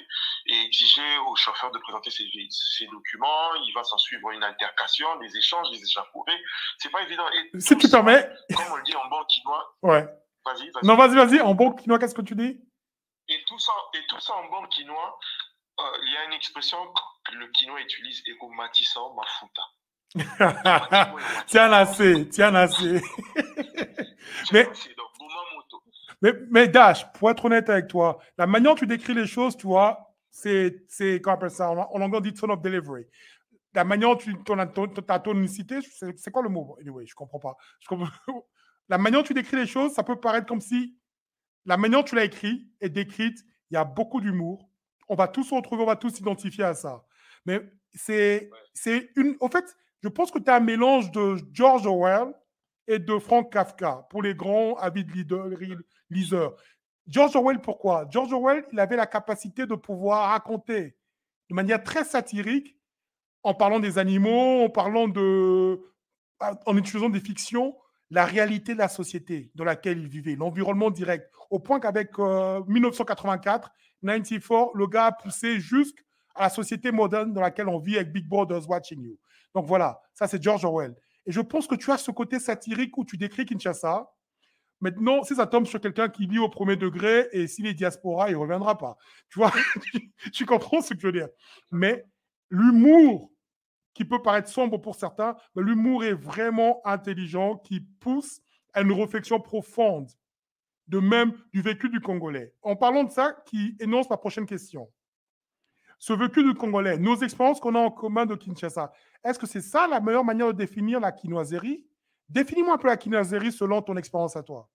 et exiger au chauffeur de présenter ses documents. Il va s'en suivre une altercation, des échanges, des échauffourées. C'est pas évident. Et Si tu permets. Comme on le dit en bon quinois. Ouais. Vas-y. Non, vas-y. En bon quinois, qu'est-ce que tu dis? Et tout ça en bon quinois, il y a une expression que le quinois utilise, ego matissant mafuta. Tiens assez. mais Dash, pour être honnête avec toi, la manière dont tu décris les choses, tu vois, c'est comment on appelle ça, en anglais on dit tone of delivery. La manière dont ta tonicité, c'est quoi le mot? Anyway, je comprends pas. La manière dont tu décris les choses, ça peut paraître comme si la manière dont tu l'as écrit est décrite, il y a beaucoup d'humour. On va tous se retrouver, on va tous s'identifier à ça. Mais au fait, je pense que tu as un mélange de George Orwell et de Frank Kafka pour les grands avides liseurs. George Orwell, pourquoi? George Orwell, il avait la capacité de pouvoir raconter de manière très satirique, en parlant des animaux, en utilisant des fictions, la réalité de la société dans laquelle il vivait, l'environnement direct. Au point qu'avec 1984, 94, le gars a poussé jusqu'à la société moderne dans laquelle on vit avec Big Brother's Watching You. Donc voilà, ça c'est George Orwell. Et je pense que tu as ce côté satirique où tu décris Kinshasa. Maintenant, si ça tombe sur quelqu'un qui lit au premier degré et s'il est diaspora, il ne reviendra pas. Tu vois, tu comprends ce que je veux dire. Mais l'humour qui peut paraître sombre pour certains, mais l'humour est vraiment intelligent, qui pousse à une réflexion profonde, de même du vécu du Congolais. En parlant de ça, qui énonce ma prochaine question. Ce vécu du Congolais, nos expériences qu'on a en commun de Kinshasa, est-ce que c'est ça la meilleure manière de définir la quinoiserie? Définis-moi un peu la quinoiserie selon ton expérience à toi.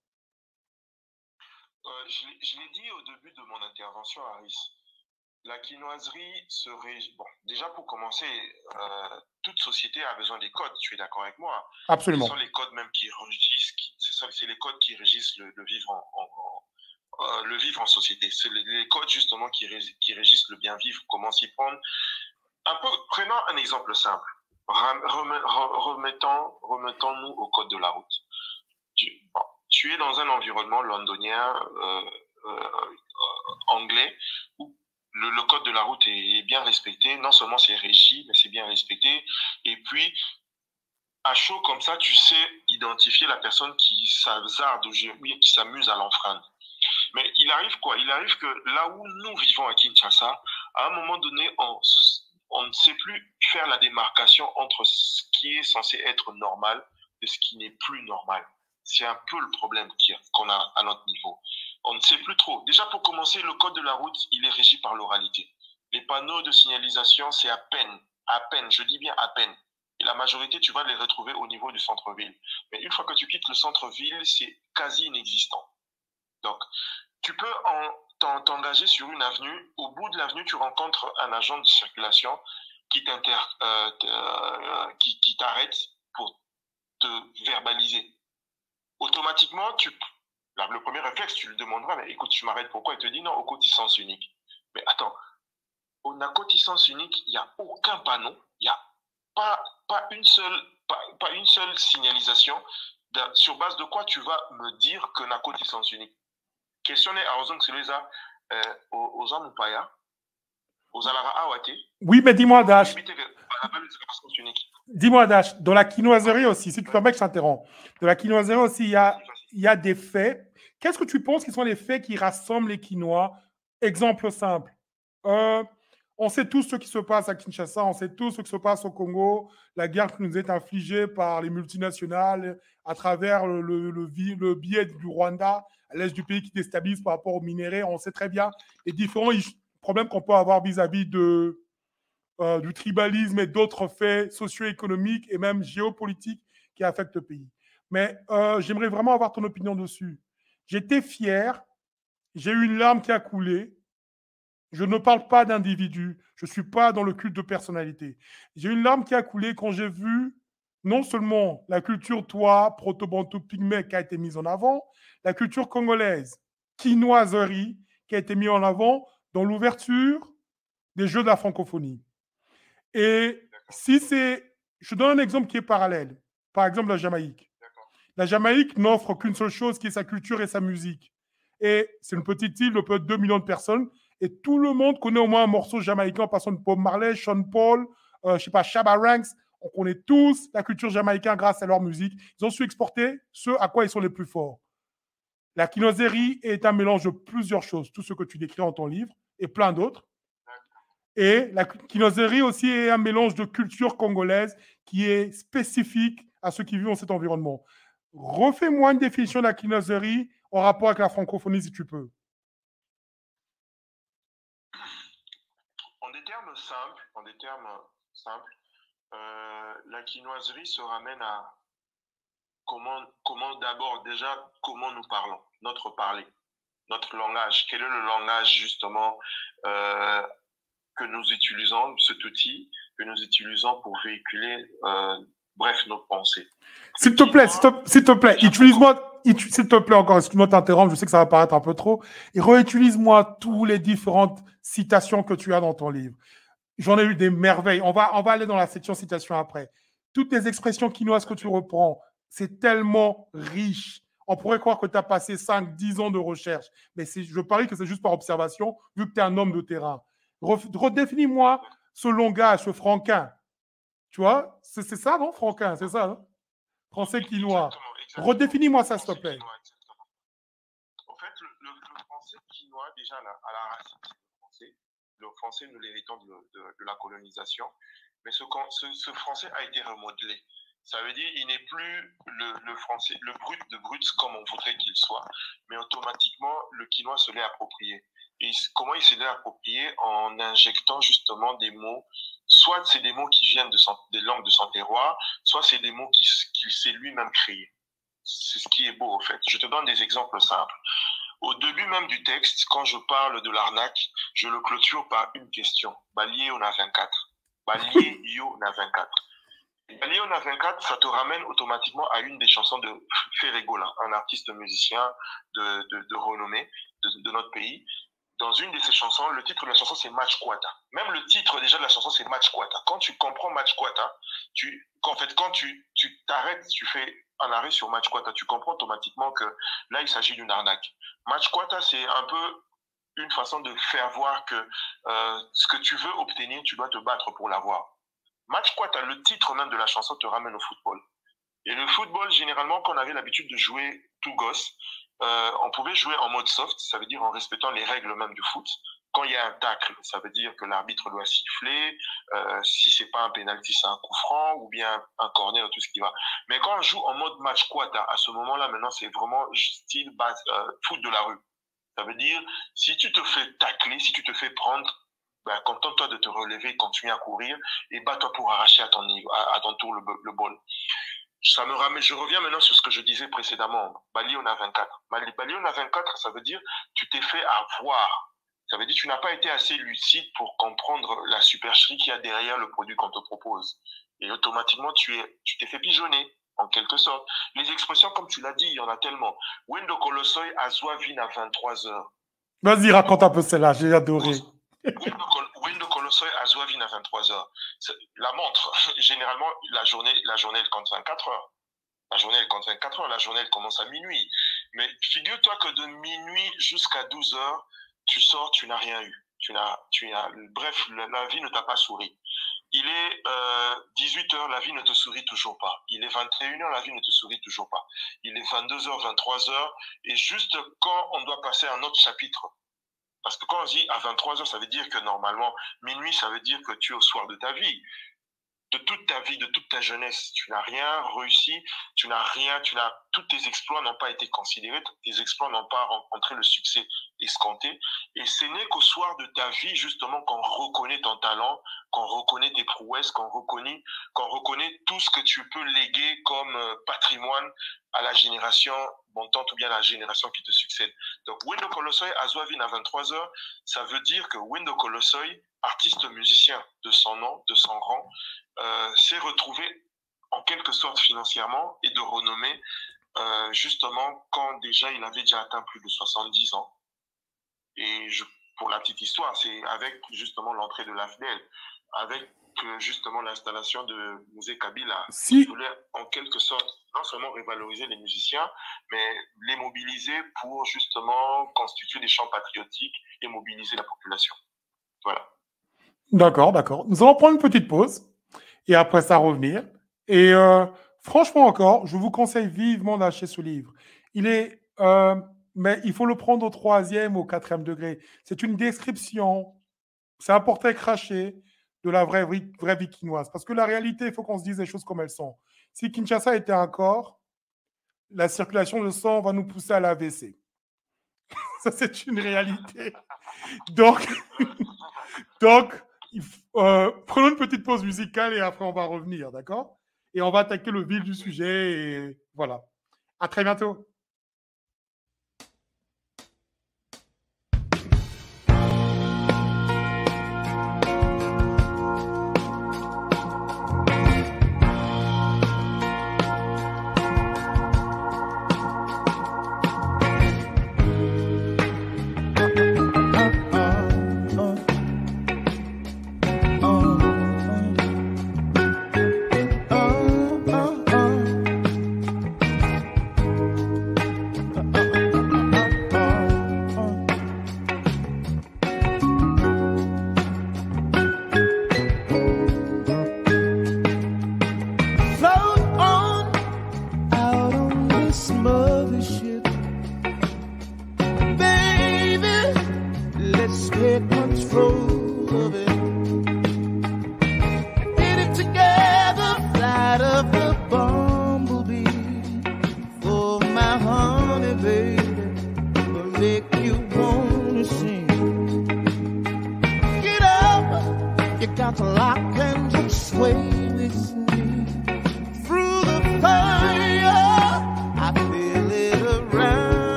Je l'ai dit au début de mon intervention, Harris. La quinoiserie serait... Bon, déjà pour commencer, toute société a besoin des codes, tu es d'accord avec moi? Absolument. Ce sont les codes même qui régissent, c'est les codes qui régissent le vivre le vivre en société. C'est les codes justement qui régissent le bien vivre, comment s'y prendre. Prenons un exemple simple. Remettons-nous au code de la route. Tu es dans un environnement londonien, anglais, où le code de la route est bien respecté. Non seulement c'est régi, mais c'est bien respecté. Et puis, à chaud comme ça, tu sais identifier la personne qui s'hazarde ou qui s'amuse à l'enfreindre. Mais il arrive quoi? Il arrive que là où nous vivons à Kinshasa, à un moment donné, on ne sait plus faire la démarcation entre ce qui est censé être normal et ce qui n'est plus normal. C'est un peu le problème qu'on a à notre niveau. On ne sait plus trop. Déjà, pour commencer, le code de la route, il est régi par l'oralité. Les panneaux de signalisation, c'est à peine, je dis bien à peine. Et la majorité, tu vas les retrouver au niveau du centre-ville. Mais une fois que tu quittes le centre-ville, c'est quasi inexistant. Donc, tu peux t'engager sur une avenue. Au bout de l'avenue, tu rencontres un agent de circulation qui t'arrête pour te verbaliser. Automatiquement, le premier réflexe, tu lui demanderas, mais écoute, tu m'arrêtes pourquoi? Il te dit non, au code sens unique. Mais attends, au code sens unique, il n'y a aucun panneau, il n'y a pas une seule signalisation. Sur base de quoi tu vas me dire que n'a code sens unique? Questionner à Ozong Seleza, aux Amupaya, aux Alara Awate. Oui, mais dis-moi, Dash. Dis-moi, Dash, dans la quinoiserie aussi, si tu permets que je t'interromps, dans la quinoiserie aussi, il y a des faits. Qu'est-ce que tu penses qui sont les faits qui rassemblent les Quinois? Exemple simple. On sait tous ce qui se passe à Kinshasa, on sait tous ce qui se passe au Congo, la guerre qui nous est infligée par les multinationales à travers le biais du Rwanda, à l'est du pays qui déstabilise par rapport aux minéraux. On sait très bien les différents problèmes qu'on peut avoir vis-à-vis du tribalisme et d'autres faits socio-économiques et même géopolitiques qui affectent le pays. Mais j'aimerais vraiment avoir ton opinion dessus. J'étais fier, j'ai eu une larme qui a coulé. Je ne parle pas d'individu, je ne suis pas dans le culte de personnalité. J'ai eu une larme qui a coulé quand j'ai vu non seulement la culture Toa, Proto-Bantou, Pygmée qui a été mise en avant, la culture congolaise, quinoiserie, qui a été mise en avant dans l'ouverture des Jeux de la francophonie. Et si c'est... Je donne un exemple qui est parallèle. Par exemple, la Jamaïque. La Jamaïque n'offre qu'une seule chose qui est sa culture et sa musique. Et c'est une petite île de peut-être 2 millions de personnes. Et tout le monde connaît au moins un morceau jamaïcain en passant de Bob Marley, Sean Paul, je sais pas, Shabba Ranks. On connaît tous la culture jamaïcaine grâce à leur musique. Ils ont su exporter ce à quoi ils sont les plus forts. La quinoiserie est un mélange de plusieurs choses, tout ce que tu décris dans ton livre et plein d'autres. Et la quinoiserie aussi est un mélange de culture congolaise qui est spécifique à ceux qui vivent dans cet environnement. Refais-moi une définition de la quinoiserie en rapport avec la francophonie, si tu peux. En des termes simples, la quinoiserie se ramène à comment d'abord déjà comment nous parlons, notre parler, notre langage. Quel est le langage justement que nous utilisons, cet outil que nous utilisons pour véhiculer, nos pensées. S'il te plaît, utilise-moi, s'il te plaît encore, excuse-moi de t'interrompre, je sais que ça va paraître un peu trop, et réutilise-moi toutes les différentes citations que tu as dans ton livre. J'en ai eu des merveilles. On va aller dans la section citations après. Toutes les expressions quinoises que tu reprends, c'est tellement riche. On pourrait croire que tu as passé 5-10 ans de recherche, mais je parie que c'est juste par observation, vu que tu es un homme de terrain. Redéfinis-moi ce langage, ce franquin. Tu vois, c'est ça, non, franquin, c'est ça, non? Français quinois. Redéfinis-moi ça, s'il te plaît. En fait, le français quinois, déjà à la racine, le français, nous l'héritons de la colonisation, mais ce français a été remodelé. Ça veut dire qu'il n'est plus le français, le brut de brut comme on voudrait qu'il soit, mais automatiquement, le quinois se l'est approprié. Et comment il se l'est approprié? En injectant justement des mots, soit c'est des mots qui viennent des langues de son terroir, soit c'est des mots qu'il s'est lui-même créés. C'est ce qui est beau, en fait. Je te donne des exemples simples. Au début même du texte, quand je parle de l'arnaque, je le clôture par une question. Balié, on a 24. Balié, yo, on a 24. Balié, on a 24, ça te ramène automatiquement à une des chansons de Ferregola, un artiste musicien de renommée de notre pays. Dans une de ses chansons, le titre de la chanson, c'est Match Quata. Même le titre déjà de la chanson, c'est Match Quata. Quand tu comprends Match Quata, quand tu t'arrêtes, tu fais un arrêt sur Match Quata, tu comprends automatiquement que là, il s'agit d'une arnaque. Match Quata, c'est un peu une façon de faire voir que ce que tu veux obtenir, tu dois te battre pour l'avoir. Match Quata, le titre même de la chanson te ramène au football. Et le football, généralement, quand on avait l'habitude de jouer tout gosse, on pouvait jouer en mode soft, ça veut dire en respectant les règles même du foot. Quand il y a un tacle, ça veut dire que l'arbitre doit siffler. Si c'est pas un penalty, c'est un coup franc ou bien un corner, tout ce qui va. Mais quand on joue en mode match quata, à ce moment-là, maintenant, c'est vraiment style base, foot de la rue. Ça veut dire, si tu te fais tacler, si tu te fais prendre, ben, contente-toi de te relever, continue à courir et bats-toi pour arracher à ton tour le ball. Ça me ramène, je reviens maintenant sur ce que je disais précédemment. Bali, on a 24. Bali, on a 24, ça veut dire tu t'es fait avoir. Ça veut dire tu n'as pas été assez lucide pour comprendre la supercherie qu'il y a derrière le produit qu'on te propose. Et automatiquement, tu t'es fait pigeonner, en quelque sorte. Les expressions, comme tu l'as dit, il y en a tellement. Wendo Kolossoy Azwavin à 23 heures. Vas-y, raconte un peu celle-là, j'ai adoré. Wendo Kolossoy Azwavin à 23 heures. La montre, généralement, la journée, elle compte 24 heures. La journée, elle compte 24 heures. La journée, elle commence à minuit. Mais figure-toi que de minuit jusqu'à 12 heures, tu sors, tu n'as rien eu. Bref, la vie ne t'a pas souri. Il est 18 heures, la vie ne te sourit toujours pas. Il est 21 heures, la vie ne te sourit toujours pas. Il est 22 heures, 23 heures. Et juste quand on doit passer à un autre chapitre, parce que quand on dit à 23 heures, ça veut dire que normalement, minuit, ça veut dire que tu es au soir de ta vie. De toute ta vie, de toute ta jeunesse, tu n'as rien réussi, tous tes exploits n'ont pas été considérés, tes exploits n'ont pas rencontré le succès escompté. Et ce n'est qu'au soir de ta vie, justement, qu'on reconnaît ton talent, qu'on reconnaît tes prouesses, qu'on reconnaît tout ce que tu peux léguer comme patrimoine à la génération montante ou bien à la génération qui te succède. Donc, Wendo Kolosoi à Zouavine à 23h, ça veut dire que Wendo Kolosoi, artiste musicien de son nom, de son rang, s'est retrouvé en quelque sorte financièrement et de renommée, justement quand déjà il avait déjà atteint plus de 70 ans. Et pour la petite histoire, c'est avec justement l'entrée de l'AFDEL, avec justement l'installation de Musée Kabila, qui voulait en quelque sorte non seulement revaloriser les musiciens, mais les mobiliser pour justement constituer des chants patriotiques et mobiliser la population. Voilà. D'accord, d'accord. Nous allons prendre une petite pause et après ça revenir. Et franchement encore, je vous conseille vivement d'acheter ce livre. Il est... mais il faut le prendre au 3e, au 4e degré. C'est une description, c'est un portrait craché de la vraie vie quinoise. Parce que la réalité, il faut qu'on se dise les choses comme elles sont. Si Kinshasa était un corps, la circulation de sang va nous pousser à l'AVC. Ça, c'est une réalité. Donc prenons une petite pause musicale et après, on va revenir, d'accord? Et on va attaquer le vif du sujet. Et voilà. À très bientôt.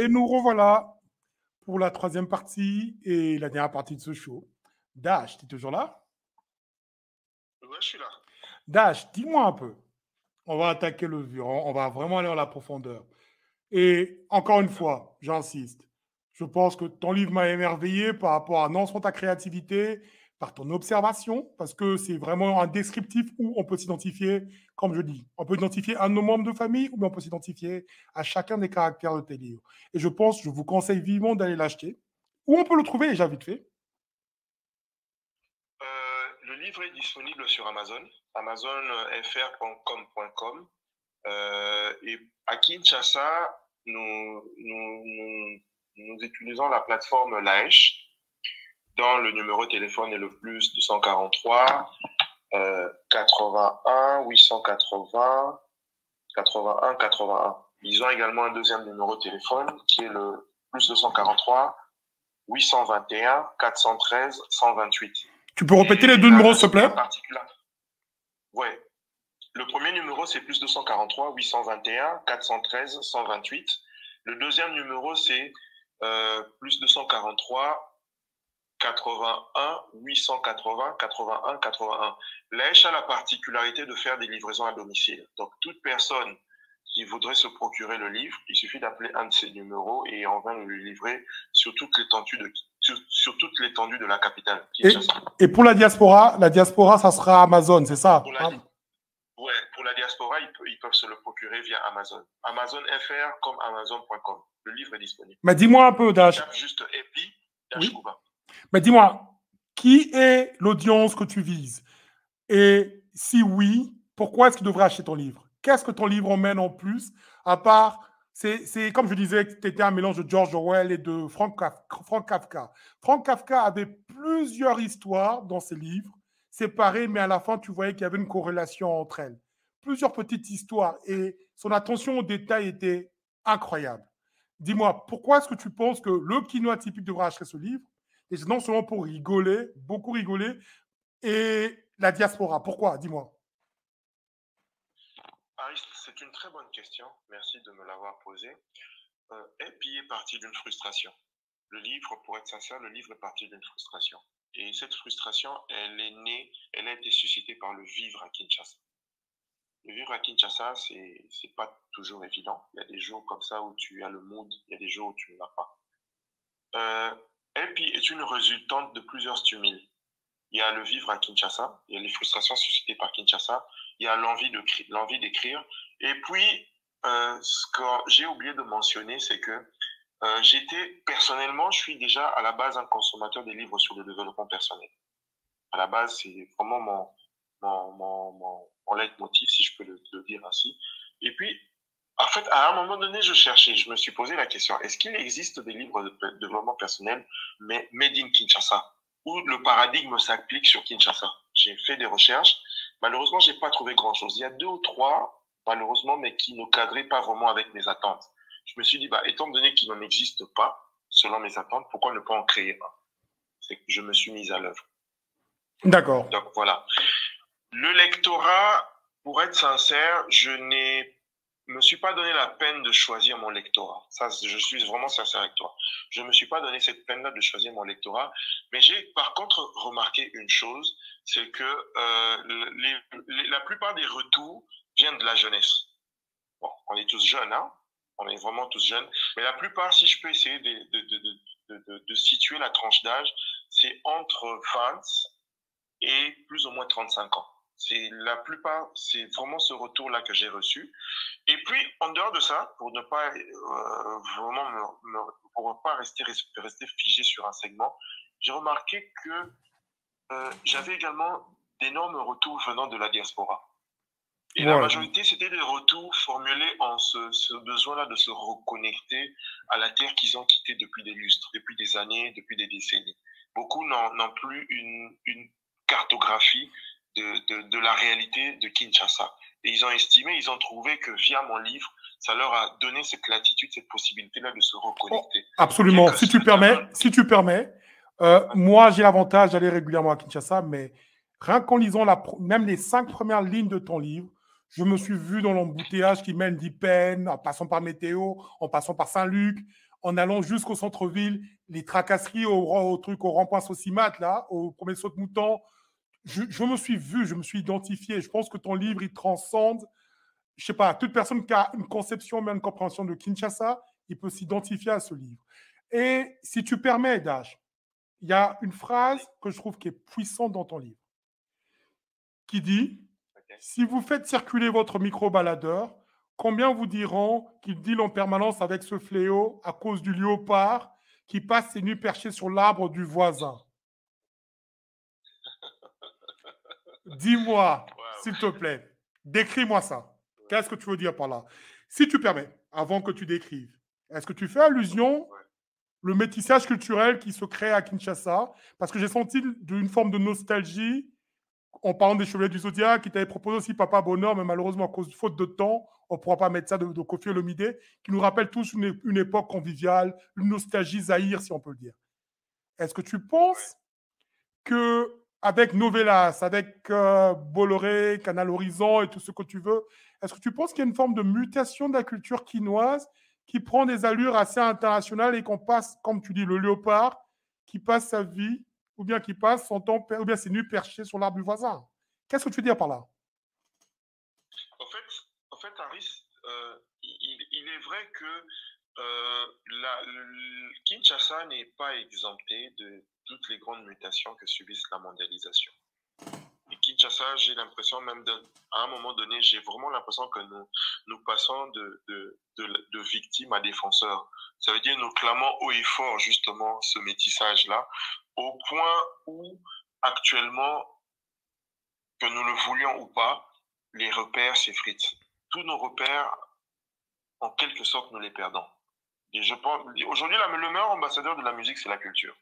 Et nous revoilà pour la troisième partie et la dernière partie de ce show. Dash, tu es toujours là? Ouais, je suis là. Dash, dis-moi un peu. On va attaquer le vif, on va vraiment aller dans la profondeur. Et encore une fois, j'insiste, je pense que ton livre m'a émerveillé par rapport à non seulement ta créativité, par ton observation, parce que c'est vraiment un descriptif où on peut s'identifier, comme je dis, on peut identifier un de nos membres de famille ou bien on peut s'identifier à chacun des caractères de tes livres. Et je pense, je vous conseille vivement d'aller l'acheter. Où on peut le trouver déjà vite fait? Le livre est disponible sur Amazon, amazonfr.com.com. Et à Kinshasa, nous utilisons la plateforme Laesh, dont le numéro de téléphone est le plus 243 81 880 81 81. Ils ont également un deuxième numéro de téléphone qui est le plus 243 821 413 128. Tu peux répéter les deux numéros, s'il te plaît? Ouais. Le premier numéro, c'est plus 243 821 413 128. Le deuxième numéro, c'est plus 243 81 880 81 81. Laesh a la particularité de faire des livraisons à domicile. Donc, toute personne qui voudrait se procurer le livre, il suffit d'appeler un de ces numéros et on va le livrer sur toute l'étendue de la capitale. Et pour la diaspora, ça sera Amazon, c'est ça? Ouais, pour la diaspora, ils peuvent se le procurer via Amazon. Amazon FR comme Amazon.com. Le livre est disponible. Mais dis-moi un peu, Dash. Juste Epi, Dash Oui. Kuba. Mais dis-moi, qui est l'audience que tu vises? Et si oui, pourquoi est-ce qu'il devrait acheter ton livre? Qu'est-ce que ton livre emmène en plus? À part, c'est comme je disais, tu étais un mélange de George Orwell et de Frank Kafka. Frank Kafka avait plusieurs histoires dans ses livres, séparées, mais à la fin, tu voyais qu'il y avait une corrélation entre elles. Plusieurs petites histoires et son attention aux détails était incroyable. Dis-moi, pourquoi est-ce que tu penses que le quinoa typique devrait acheter ce livre? Et non seulement pour rigoler, beaucoup rigoler, et la diaspora. Pourquoi? Dis-moi. C'est une très bonne question. Merci de me l'avoir posée. Epi est parti d'une frustration. Le livre, pour être sincère, le livre est parti d'une frustration. Et cette frustration, elle a été suscitée par le vivre à Kinshasa. Le vivre à Kinshasa, c'est pas toujours évident. Il y a des jours comme ça où tu as le mood, il y a des jours où tu ne l'as pas. Epi est une résultante de plusieurs stimuli. Il y a le vivre à Kinshasa, il y a les frustrations suscitées par Kinshasa, il y a l'envie d'écrire. Et puis, ce que j'ai oublié de mentionner, c'est que personnellement, je suis déjà à la base un consommateur des livres sur le développement personnel. À la base, c'est vraiment mon leitmotiv, si je peux le dire ainsi. Et puis, en fait, à un moment donné, je me suis posé la question, est-ce qu'il existe des livres de développement personnel, mais made in Kinshasa, où le paradigme s'applique sur Kinshasa? J'ai fait des recherches. Malheureusement, j'ai pas trouvé grand-chose. Il y a 2 ou 3, malheureusement, mais qui ne cadraient pas vraiment avec mes attentes. Je me suis dit, étant donné qu'il n'en existe pas, selon mes attentes, pourquoi ne pas en créer un? C'est que je me suis mise à l'œuvre. D'accord. Donc, voilà. Le lectorat, pour être sincère, je me suis pas donné la peine de choisir mon lectorat. Ça, je suis vraiment sincère avec toi. Je me suis pas donné cette peine-là de choisir mon lectorat. Mais j'ai, par contre, remarqué une chose, c'est que la plupart des retours viennent de la jeunesse. Bon, on est tous jeunes, hein. On est vraiment tous jeunes. Mais la plupart, si je peux essayer de situer la tranche d'âge, c'est entre 20 et plus ou moins 35 ans. C'est la plupart, c'est vraiment ce retour-là que j'ai reçu. Et puis, en dehors de ça, pour ne pas vraiment pour pas rester figé sur un segment, j'ai remarqué que j'avais également d'énormes retours venant de la diaspora. Et la majorité, c'était des retours formulés en ce besoin-là de se reconnecter à la terre qu'ils ont quittée depuis des lustres, depuis des années, depuis des décennies. Beaucoup n'ont plus une cartographie de la réalité de Kinshasa. Et ils ont trouvé que via mon livre, ça leur a donné cette latitude, cette possibilité-là de se reconnecter. Absolument. Si tu permets, moi, j'ai l'avantage d'aller régulièrement à Kinshasa, mais rien qu'en lisant même les 5 premières lignes de ton livre, je me suis vu dans l'embouteillage qui mène d'Ypen, en passant par Météo, en passant par Saint-Luc, en allant jusqu'au centre-ville, les tracasseries au truc, au rond-point Saucimat, là, au premier saut de mouton. Je me suis vu, je me suis identifié. Je pense que ton livre, il transcende, je sais pas, toute personne qui a une conception, même une compréhension de Kinshasa, il peut s'identifier à ce livre. Et si tu permets, Dash, il y a une phrase que je trouve qui est puissante dans ton livre, qui dit Ok. si vous faites circuler votre micro-baladeur, combien vous diront qu'il deal en permanence avec ce fléau à cause du léopard qui passe ses nuits perché sur l'arbre du voisin? Dis-moi, Wow. s'il te plaît, décris-moi ça. Qu'est-ce que tu veux dire par là? Si tu permets, avant que tu décrives, est-ce que tu fais allusion Ouais. le métissage culturel qui se crée à Kinshasa? Parce que j'ai senti une forme de nostalgie en parlant des Chevaliers du Zodiaque, qui t'avait proposé aussi Papa Bonheur, mais malheureusement, à cause de faute de temps, on ne pourra pas mettre ça de Kofi Olomide, qui nous rappelle tous une époque conviviale, une nostalgie Zaïre, si on peut le dire. Est-ce que tu penses que avec Novelas, avec Bolloré, Canal Horizon et tout ce que tu veux, est-ce que tu penses qu'il y a une forme de mutation de la culture quinoise qui prend des allures assez internationales et qu'on passe, comme tu dis, le léopard, qui passe sa vie, ou bien qui passe son temps, ou bien ses nuits perchées sur l'arbre du voisin? Qu'est-ce que tu veux dire par là? En fait, Harris, il est vrai que Kinshasa n'est pas exempté de toutes les grandes mutations que subissent la mondialisation. Et Kinshasa, j'ai l'impression, même à un moment donné, j'ai vraiment l'impression que nous passons de victimes à défenseurs. Ça veut dire nous clamons haut et fort justement ce métissage-là, au point où actuellement, que nous le voulions ou pas, les repères s'effritent. Tous nos repères, en quelque sorte, nous les perdons. Et je pense, aujourd'hui, le meilleur ambassadeur de la musique, c'est la culture.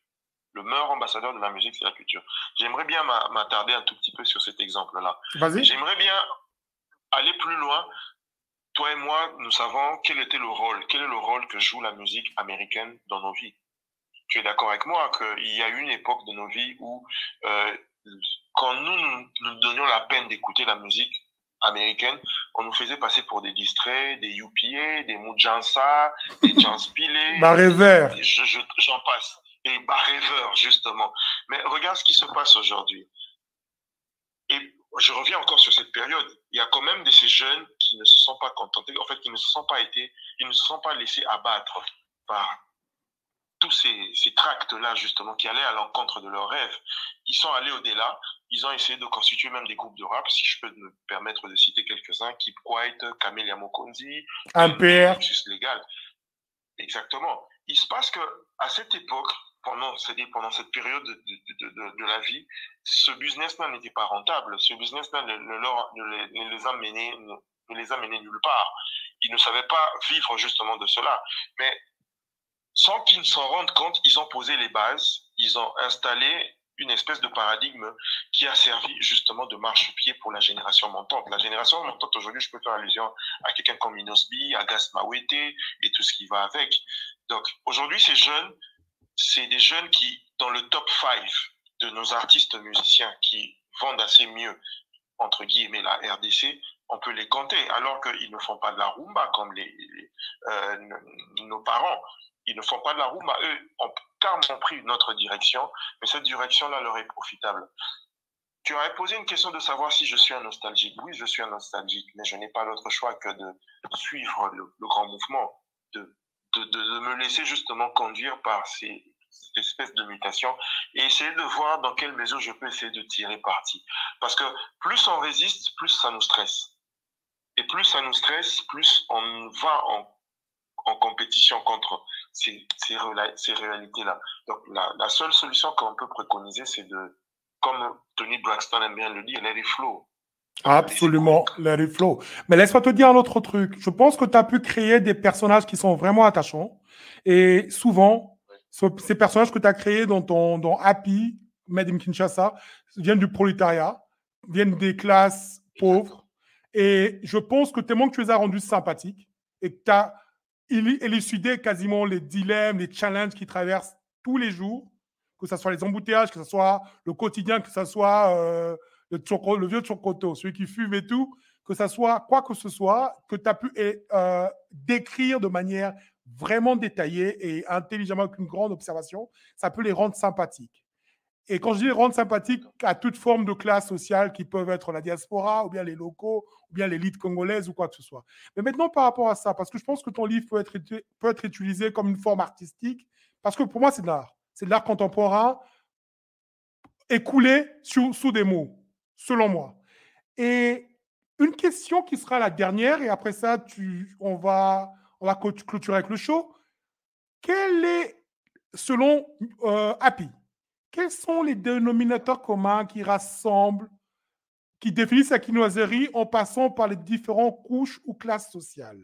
Le meilleur ambassadeur de la musique, c'est la culture. J'aimerais bien m'attarder un tout petit peu sur cet exemple-là. Vas-y. J'aimerais bien aller plus loin. Toi et moi, nous savons quel est le rôle que joue la musique américaine dans nos vies. Tu es d'accord avec moi qu'il y a eu une époque de nos vies où, quand nous donnions la peine d'écouter la musique américaine, on nous faisait passer pour des distraits, des UPA, des Mujansa, des Janspilé, Rêveur. J'en passe. Et rêveur, justement. Mais regarde ce qui se passe aujourd'hui. Et je reviens encore sur cette période. Il y a quand même de ces jeunes qui ne se sont pas contentés, en fait, qui ne se sont pas laissés abattre par tous ces tracts-là, justement, qui allaient à l'encontre de leurs rêves. Ils sont allés au-delà. Ils ont essayé de constituer même des groupes de rap, si je peux me permettre de citer quelques-uns, Keep Quiet, Camélia Mokonzi, MPR. Nexus Légal. Exactement. Il se passe qu'à cette époque, pendant cette période de la vie, ce business-là n'était pas rentable. Ce business-là ne les a menés nulle part. Ils ne savaient pas vivre justement de cela. Mais sans qu'ils s'en rendent compte, ils ont posé les bases, ils ont installé une espèce de paradigme qui a servi justement de marchepied pour la génération montante. La génération montante, aujourd'hui, je peux faire allusion à quelqu'un comme Inosbi, à Gas Mawete et tout ce qui va avec. Donc, aujourd'hui, ces jeunes, c'est des jeunes qui, dans le top 5 de nos artistes musiciens qui vendent assez mieux, entre guillemets, la RDC, on peut les compter, alors qu'ils ne font pas de la rumba comme nos parents. Ils ne font pas de la rumba. Eux ont carrément pris une autre direction, mais cette direction-là leur est profitable. Tu aurais posé une question de savoir si je suis un nostalgique. Oui, je suis un nostalgique, mais je n'ai pas d'autre choix que de suivre le grand mouvement, de me laisser justement conduire par cette espèce de mutation et essayer de voir dans quelle mesure je peux essayer de tirer parti. Parce que plus on résiste, plus ça nous stresse. Et plus ça nous stresse, plus on va en compétition contre ces réalités-là. Donc la seule solution qu'on peut préconiser, c'est de, comme Tony Braxton aime bien le dire, let it flow. Absolument, let it flow. Mais laisse-moi te dire un autre truc. Je pense que tu as pu créer des personnages qui sont vraiment attachants. Et souvent, ces personnages que tu as créés dans Happy, Made in Kinshasa, viennent du prolétariat, viennent des classes pauvres. Et je pense que tellement que tu les as rendus sympathiques et que tu as élucidé quasiment les dilemmes, les challenges qu'ils traversent tous les jours, que ce soit les embouteillages, que ce soit le quotidien, que ce soit le vieux Tchokoto, celui qui fume et tout, que ce soit quoi que ce soit, que tu as pu décrire de manière vraiment détaillée et intelligemment avec une grande observation, ça peut les rendre sympathiques. Et quand je dis les rendre sympathiques à toute forme de classe sociale qui peuvent être la diaspora, ou bien les locaux, ou bien l'élite congolaise, ou quoi que ce soit. Mais maintenant, par rapport à ça, parce que je pense que ton livre peut être utilisé comme une forme artistique, parce que pour moi, c'est de l'art. C'est de l'art contemporain écoulé sous des mots, selon moi. Et une question qui sera la dernière, et après ça, on va clôturer avec le show. Quel est, selon Happy, quels sont les dénominateurs communs qui rassemblent, qui définissent la quinoiserie en passant par les différentes couches ou classes sociales?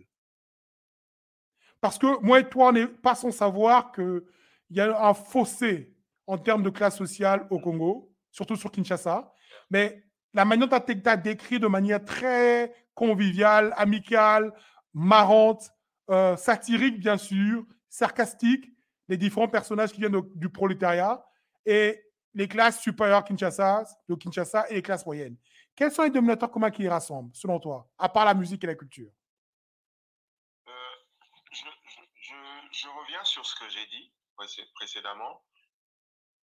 Parce que moi et toi, on n'est pas sans savoir qu'il y a un fossé en termes de classe sociale au Congo, surtout sur Kinshasa. Mais la manière dont tu as décrit de manière très conviviale, amicale, marrante, satirique bien sûr, sarcastique, les différents personnages qui viennent du prolétariat et les classes supérieures de Kinshasa et les classes moyennes. Quels sont les dénominateurs communs qui les rassemblent, selon toi, à part la musique et la culture? Je reviens sur ce que j'ai dit précédemment.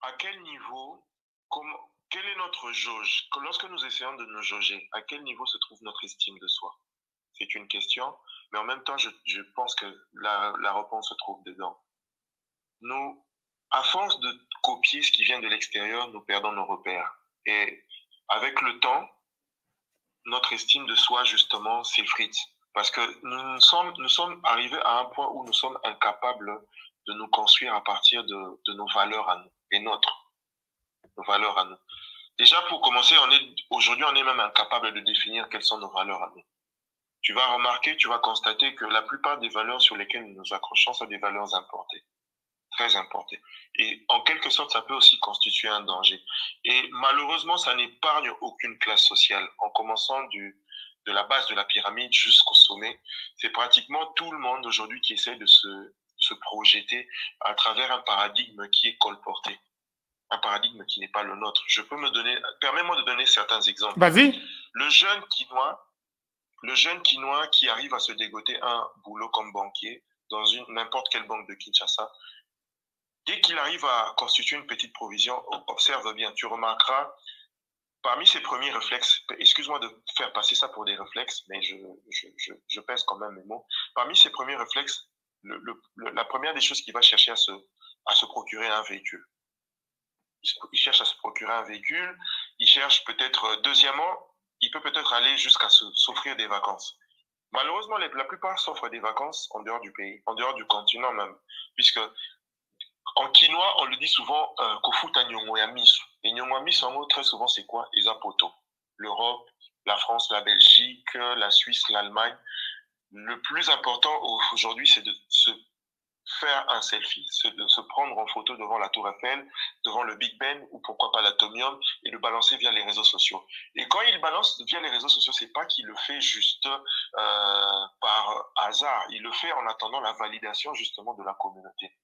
À quel niveau, quelle est notre jauge? Lorsque nous essayons de nous jauger, à quel niveau se trouve notre estime de soi? C'est une question, mais en même temps, je pense que la réponse se trouve dedans. Nous, à force de copier ce qui vient de l'extérieur, nous perdons nos repères. Et avec le temps, notre estime de soi, justement, s'effrite. Parce que nous sommes arrivés à un point où nous sommes incapables de nous construire à partir de nos valeurs à nous, les nôtres, nos valeurs à nous. Déjà, pour commencer, aujourd'hui, on est même incapable de définir quelles sont nos valeurs à nous. Tu vas remarquer, tu vas constater que la plupart des valeurs sur lesquelles nous nous accrochons sont des valeurs importées, très importées. Et en quelque sorte, ça peut aussi constituer un danger. Et malheureusement, ça n'épargne aucune classe sociale, en commençant de la base de la pyramide jusqu'au sommet. C'est pratiquement tout le monde aujourd'hui qui essaie de se projeter à travers un paradigme qui est colporté. Un paradigme qui n'est pas le nôtre. Permets-moi de donner certains exemples. Vas-y. Le jeune Quinois qui arrive à se dégoter un boulot comme banquier dans n'importe quelle banque de Kinshasa, dès qu'il arrive à constituer une petite provision, observe bien, tu remarqueras, parmi ses premiers réflexes, excuse-moi de faire passer ça pour des réflexes, mais je pèse quand même mes mots. Parmi ses premiers réflexes, la première des choses qu'il va chercher à se procurer un véhicule. Il cherche à se procurer un véhicule, il cherche peut-être, deuxièmement, il peut peut-être aller jusqu'à s'offrir des vacances. Malheureusement, la plupart s'offrent des vacances en dehors du pays, en dehors du continent même, puisque en quinois, on le dit souvent, Kofuta Nyongwamisu. Et Nyongwamisu, en gros, très souvent, c'est quoi? Les apotos. L'Europe, la France, la Belgique, la Suisse, l'Allemagne. Le plus important aujourd'hui, c'est de se faire un selfie, de se prendre en photo devant la Tour Eiffel, devant le Big Ben ou pourquoi pas l'Atomium et le balancer via les réseaux sociaux. Et quand il balance via les réseaux sociaux, c'est pas qu'il le fait juste par hasard, il le fait en attendant la validation justement de la communauté.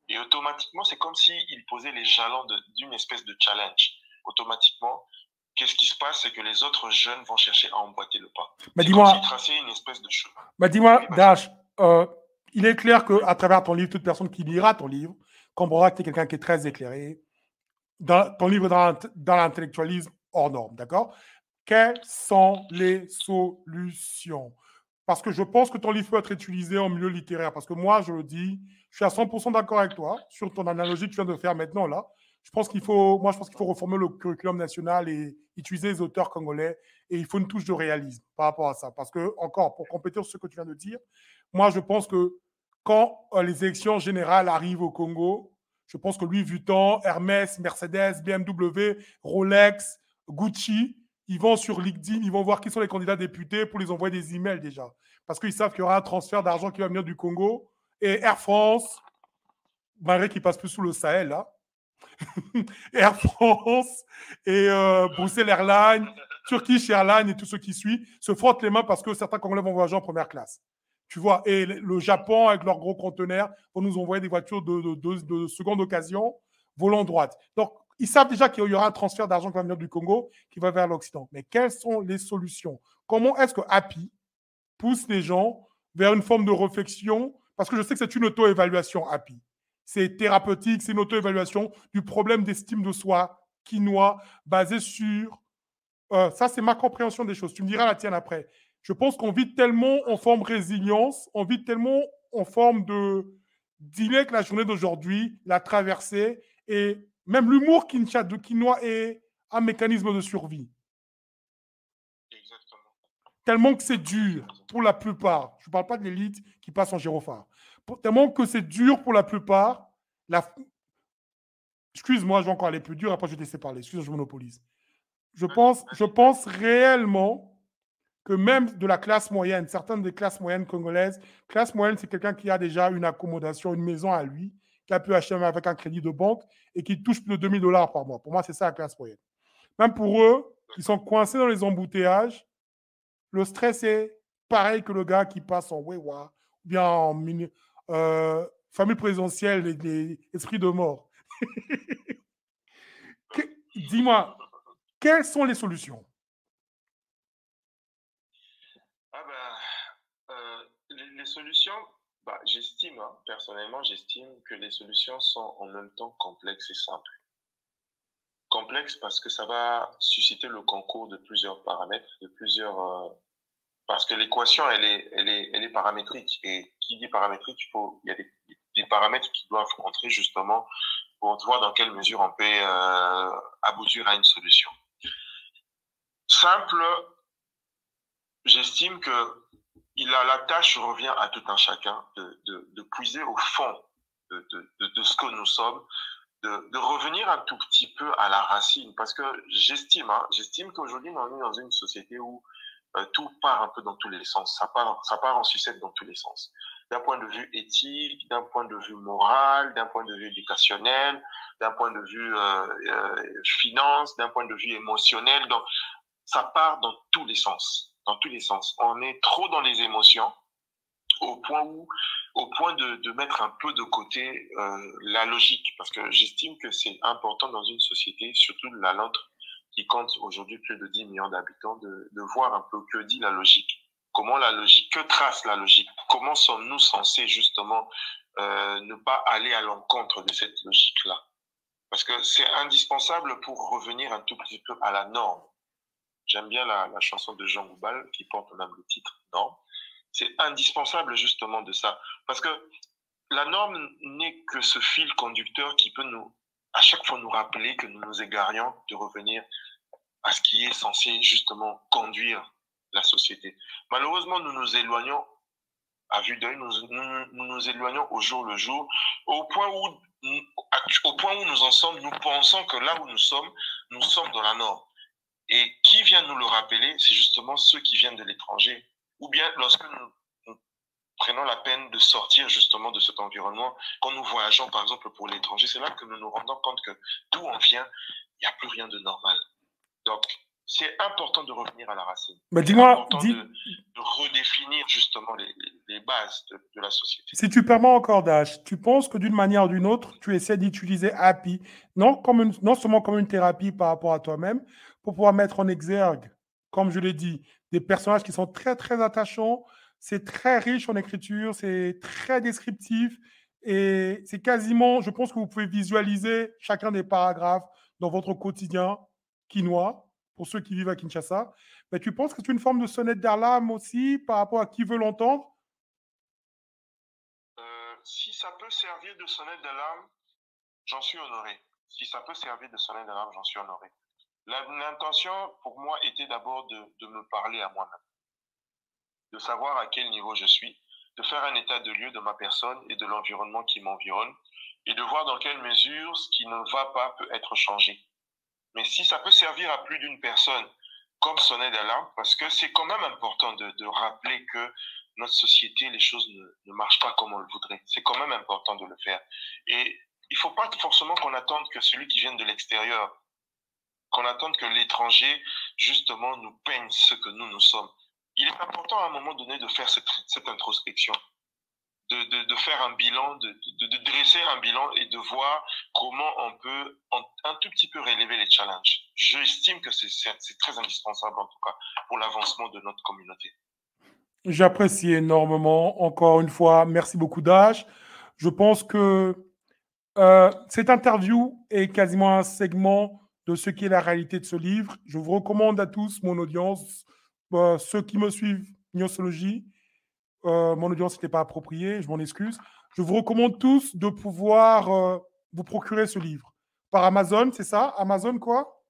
Et automatiquement, c'est comme s'il posait les jalons d'une espèce de challenge. Automatiquement, qu'est-ce qui se passe? C'est que les autres jeunes vont chercher à emboîter le pas. Mais dis-moi, comme s'ils traçaient une espèce de chemin. Mais dis-moi, Dash, il est clair qu'à travers ton livre, toute personne qui lira ton livre comprendra que tu es quelqu'un qui est très éclairé. Ton livre est dans l'intellectualisme hors norme, d'accord? Quelles sont les solutions? Parce que je pense que ton livre peut être utilisé en milieu littéraire. Parce que moi, je le dis, je suis à 100% d'accord avec toi sur ton analogie que tu viens de faire maintenant là. Je pense qu'il faut reformer le curriculum national et utiliser les auteurs congolais. Et il faut une touche de réalisme par rapport à ça. Parce que, encore, pour compléter sur ce que tu viens de dire, moi, je pense que quand les élections générales arrivent au Congo, je pense que Louis Vuitton, Hermès, Mercedes, BMW, Rolex, Gucci, ils vont sur LinkedIn, ils vont voir qui sont les candidats députés pour les envoyer des emails déjà. Parce qu'ils savent qu'il y aura un transfert d'argent qui va venir du Congo. Et Air France, malgré qu'ils passent plus sous le Sahel, là, Air France et Bruxelles Airlines, Turkish Airlines et tout ce qui suit se frottent les mains parce que certains Congolais vont voyager en première classe. Tu vois, et le Japon, avec leurs gros conteneurs, vont nous envoyer des voitures de seconde occasion, volant droite. Donc, ils savent déjà qu'il y aura un transfert d'argent qui va venir du Congo, qui va vers l'Occident. Mais quelles sont les solutions? Comment est-ce que Happy pousse les gens vers une forme de réflexion, Parce que je sais que c'est une auto-évaluation, Happy. C'est thérapeutique, c'est une auto-évaluation du problème d'estime de soi quinoa basé sur... ça, c'est ma compréhension des choses. Tu me diras la tienne après. Je pense qu'on vit tellement en forme résilience, on vit tellement en forme de dealer avec la journée d'aujourd'hui, la traversée, et même l'humour de quinoa est un mécanisme de survie. Exactement. Tellement que c'est dur pour la plupart. Je ne parle pas de l'élite qui passe en gyrophare. Tellement que c'est dur pour la plupart. Excuse-moi, je vais encore aller plus dur, après je vais te laisser parler. Excuse-moi, je monopolise. Je pense réellement que même de la classe moyenne, certaines des classes moyennes congolaises, classe moyenne, c'est quelqu'un qui a déjà une accommodation, une maison à lui, qui a pu acheter avec un crédit de banque et qui touche plus de 2000 dollars par mois. Pour moi, c'est ça la classe moyenne. Même pour eux, qui sont coincés dans les embouteillages, le stress est pareil que le gars qui passe en Wewa, ou bien en famille présidentielle et des esprits de mort. Dis-moi, quelles sont les solutions? Les solutions, j'estime, personnellement, j'estime que les solutions sont en même temps complexes et simples. Complexes parce que ça va susciter le concours de plusieurs paramètres, parce que l'équation, elle est paramétrique. Et qui dit paramétrique, il y a des paramètres qui doivent rentrer justement pour voir dans quelle mesure on peut aboutir à une solution. Simple, j'estime que la tâche revient à tout un chacun de puiser au fond de ce que nous sommes, de revenir un tout petit peu à la racine. Parce que j'estime qu'aujourd'hui, on est dans une société où tout part un peu dans tous les sens. Ça part en sucette dans tous les sens. D'un point de vue éthique, d'un point de vue moral, d'un point de vue éducationnel, d'un point de vue finance, d'un point de vue émotionnel. Donc, ça part dans tous les sens. Dans tous les sens. On est trop dans les émotions au point de mettre un peu de côté la logique. Parce que j'estime que c'est important dans une société, surtout la nôtre, qui compte aujourd'hui plus de 10 millions d'habitants, de voir un peu que dit la logique. Comment la logique, que trace la logique? Comment sommes-nous censés justement ne pas aller à l'encontre de cette logique-là? Parce que c'est indispensable pour revenir un tout petit peu à la norme. J'aime bien la chanson de Jean Goubal qui porte même le titre Norme. C'est indispensable justement de ça. Parce que la norme n'est que ce fil conducteur qui peut à chaque fois nous rappeler que nous nous égarions de revenir à ce qui est censé justement conduire la société. Malheureusement, nous nous éloignons à vue d'œil, nous nous éloignons au jour le jour, au point où nous en sommes, nous pensons que là où nous sommes dans la norme. Et qui vient nous le rappeler? C'est justement ceux qui viennent de l'étranger. Ou bien lorsque nous prenons la peine de sortir justement de cet environnement, quand nous voyageons par exemple pour l'étranger, c'est là que nous nous rendons compte que d'où on vient, il n'y a plus rien de normal. Donc, c'est important de revenir à la racine. Mais dis-moi, de redéfinir justement les bases de la société. Si tu permets encore, Dash, tu penses que d'une manière ou d'une autre, tu essaies d'utiliser Happy, non seulement comme une thérapie par rapport à toi-même, pour pouvoir mettre en exergue, comme je l'ai dit, des personnages qui sont très, très attachants, c'est très riche en écriture, c'est très descriptif, et c'est quasiment, je pense que vous pouvez visualiser chacun des paragraphes dans votre quotidien quinois, pour ceux qui vivent à Kinshasa. Mais tu penses que c'est une forme de sonnette d'alarme aussi par rapport à qui veut l'entendre? Si ça peut servir de sonnette d'alarme, j'en suis honoré. Si ça peut servir de sonnette d'alarme, j'en suis honoré. L'intention, pour moi, était d'abord de me parler à moi-même, de savoir à quel niveau je suis, de faire un état de lieu de ma personne et de l'environnement qui m'environne, et de voir dans quelle mesure ce qui ne va pas peut être changé. Mais si ça peut servir à plus d'une personne comme sonnette d'alarme, parce que c'est quand même important de rappeler que notre société, les choses ne marchent pas comme on le voudrait. C'est quand même important de le faire. Et il ne faut pas forcément qu'on attende que celui qui vient de l'extérieur, qu'on attende que l'étranger, justement, nous peigne ce que nous sommes. Il est important à un moment donné de faire cette introspection, de faire un bilan, de dresser un bilan et de voir comment on peut un tout petit peu relever les challenges. J'estime que c'est très indispensable, en tout cas, pour l'avancement de notre communauté. J'apprécie énormément. Encore une fois, merci beaucoup, Dash. Je pense que cette interview est quasiment un segment de ce qui est la réalité de ce livre. Je vous recommande à tous, mon audience, ceux qui me suivent, Gnosologie, mon audience n'était pas appropriée, je m'en excuse. Je vous recommande tous de pouvoir vous procurer ce livre. Par Amazon, c'est ça? Amazon quoi?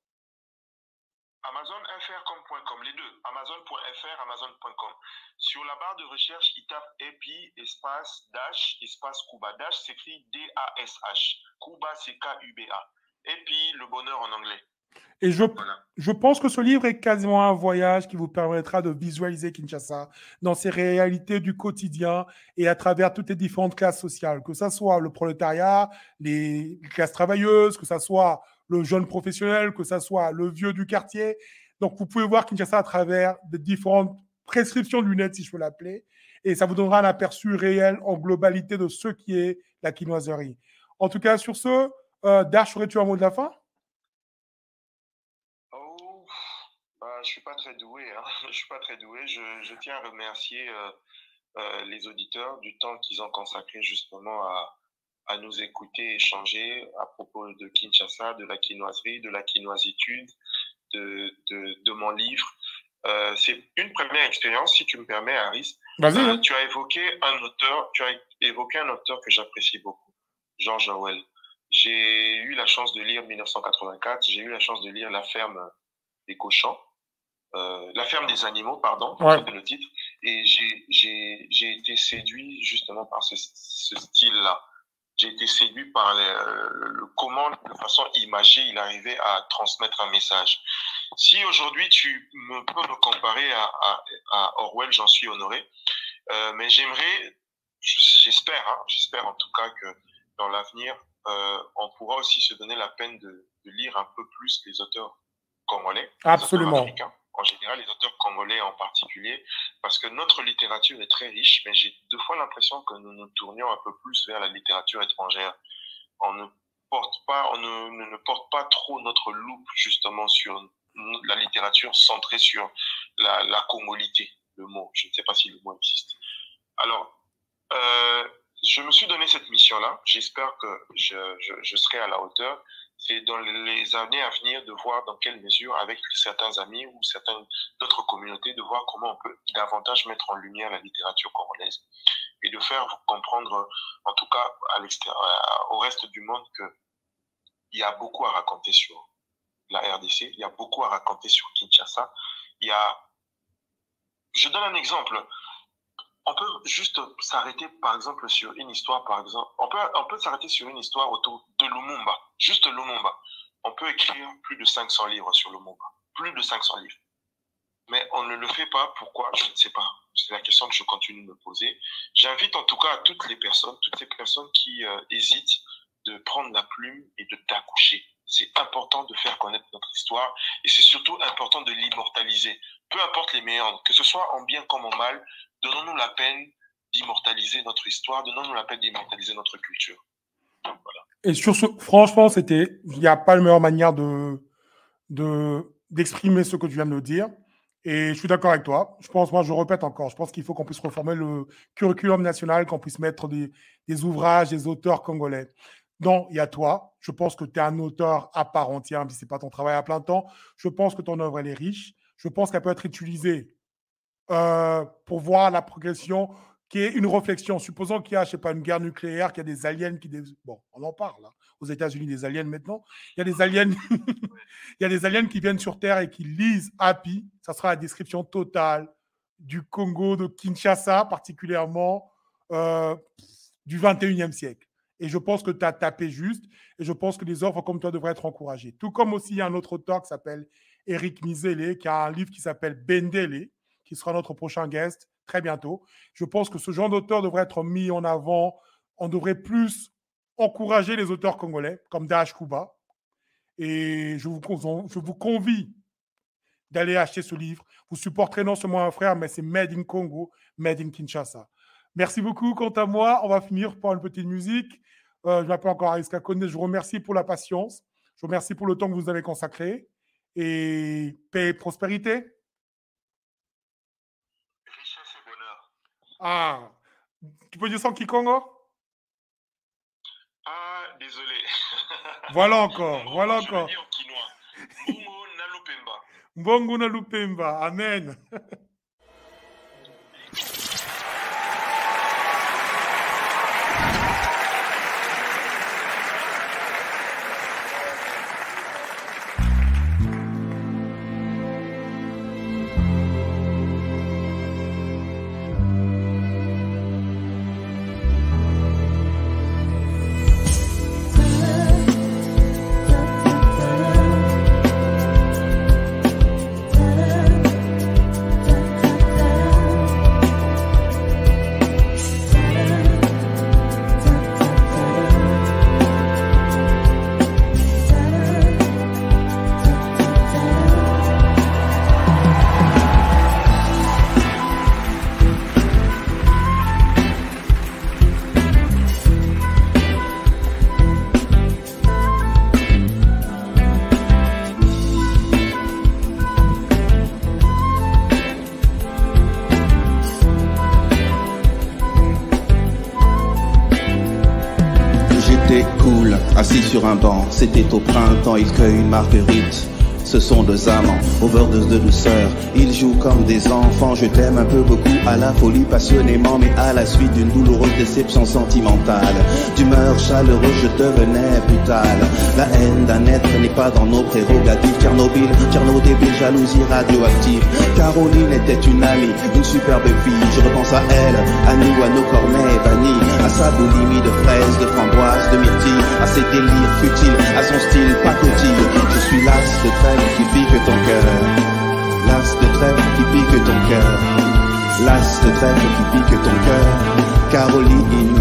AmazonFR.com, les deux. Amazon.fr, Amazon.com. Sur la barre de recherche, il tape EPI, espace, dash, espace Kuba. Dash s'écrit D-A-S-H. Kuba, c'est K-U-B-A. EPI, le bonheur en anglais. Et Voilà. je pense que ce livre est quasiment un voyage qui vous permettra de visualiser Kinshasa dans ses réalités du quotidien et à travers toutes les différentes classes sociales, que ce soit le prolétariat, les classes travailleuses, que ce soit le jeune professionnel, que ce soit le vieux du quartier. Donc, vous pouvez voir Kinshasa à travers des différentes prescriptions de lunettes, si je peux l'appeler, et ça vous donnera un aperçu réel en globalité de ce qui est la quinoiserie. En tout cas, sur ce, Dash, aurais-tu un mot de la fin? Oh, je suis pas très doué, hein. Je suis pas très doué. Je tiens à remercier les auditeurs du temps qu'ils ont consacré justement à nous écouter, échanger à propos de Kinshasa, de la quinoiserie, de la quinoisitude, de mon livre. C'est une première expérience, si tu me permets, Harris. Vas-y. Hein. Tu as évoqué un auteur que j'apprécie beaucoup, George Orwell. J'ai eu la chance de lire 1984, j'ai eu la chance de lire La ferme des cochons, La ferme des animaux, pardon, c'était le titre, et j'ai été séduit justement par ce style-là. J'ai été séduit par comment, de façon imagée, il arrivait à transmettre un message. Si aujourd'hui tu peux me comparer à Orwell, j'en suis honoré, mais j'espère en tout cas que dans l'avenir, on pourra aussi se donner la peine de lire un peu plus les auteurs congolais, absolument, les auteurs africains, en général les auteurs congolais en particulier, parce que notre littérature est très riche, mais j'ai deux fois l'impression que nous nous tournions un peu plus vers la littérature étrangère. On ne porte pas trop notre loupe justement sur la littérature centrée sur la congolité, le mot. Je ne sais pas si le mot existe. Alors, je me suis donné cette mission-là. J'espère que je serai à la hauteur. C'est dans les années à venir de voir dans quelle mesure, avec certains amis ou certaines d'autres communautés, de voir comment on peut davantage mettre en lumière la littérature congolaise et de faire comprendre, en tout cas à l'extérieur, au reste du monde, qu'il y a beaucoup à raconter sur la RDC, il y a beaucoup à raconter sur Kinshasa. Je donne un exemple. On peut juste s'arrêter, par exemple, sur une histoire, par exemple. On peut s'arrêter sur une histoire autour de Lumumba. Juste Lumumba. On peut écrire plus de 500 livres sur Lumumba. Plus de 500 livres. Mais on ne le fait pas. Pourquoi? Je ne sais pas. C'est la question que je continue de me poser. J'invite en tout cas à toutes ces personnes qui hésitent, de prendre la plume et de d'accoucher. C'est important de faire connaître notre histoire et c'est surtout important de l'immortaliser. Peu importe les méandres, que ce soit en bien comme en mal, donnons-nous la peine d'immortaliser notre histoire, donnons-nous la peine d'immortaliser notre culture. Donc, voilà. Et sur ce, franchement, il n'y a pas de meilleure manière d'exprimer ce que tu viens de me dire. Et je suis d'accord avec toi. Je répète encore, je pense qu'il faut qu'on puisse reformer le curriculum national, qu'on puisse mettre des ouvrages, des auteurs congolais. Donc, il y a toi. Je pense que tu es un auteur à part entière, même si ce n'est pas ton travail à plein temps. Je pense que ton œuvre, elle est riche. Je pense qu'elle peut être utilisée pour voir la progression, qui est une réflexion. Supposons qu'il y a, je sais pas, une guerre nucléaire, qu'il y a des aliens Bon, on en parle, hein. Aux États-Unis, des aliens maintenant. Il y a des aliens il y a des aliens qui viennent sur Terre et qui lisent Happy. Ça sera la description totale du Congo, de Kinshasa, particulièrement du 21e siècle. Et je pense que tu as tapé juste. Et je pense que les œuvres comme toi devraient être encouragées. Tout comme aussi, il y a un autre auteur qui s'appelle Eric Mizele, qui a un livre qui s'appelle Bendele, qui sera notre prochain guest très bientôt. Je pense que ce genre d'auteur devrait être mis en avant. On devrait plus encourager les auteurs congolais, comme Dash Kuba. Et je vous convie d'aller acheter ce livre. Vous supporterez non seulement un frère, mais c'est Made in Congo, Made in Kinshasa. Merci beaucoup. Quant à moi, on va finir par une petite musique. Je m'appelle encore Ariska Kone. Je vous remercie pour la patience. Je vous remercie pour le temps que vous avez consacré. Et paix et prospérité. Richesse et bonheur. Ah, tu peux dire ça en Kikongo? Ah, désolé. Voilà encore, Bongo, voilà je encore. vais dire en quinois. Bongo Nalupemba. Mbongo na Lupemba, amen. J'étais cool, assis sur un banc, c'était au printemps, il cueille une marguerite. Ce sont deux amants, overdose de douceur. Ils jouent comme des enfants, je t'aime un peu beaucoup, à la folie passionnément, mais à la suite d'une douloureuse déception sentimentale. D'humeur chaleureuse, je devenais brutal. La haine d'un être n'est pas dans nos prérogatives. Tchernobyl, débile, jalousie radioactive. Caroline était une amie, une superbe fille. Je repense à elle, à nous, à nos cornets bannis, à sa boulimie de fraises, de framboises, de myrtilles, à ses délires futiles, à son style pacotille. Je suis las de trêve qui pique ton cœur, las de trêve qui pique ton cœur, las de trêve qui pique ton cœur, Caroline.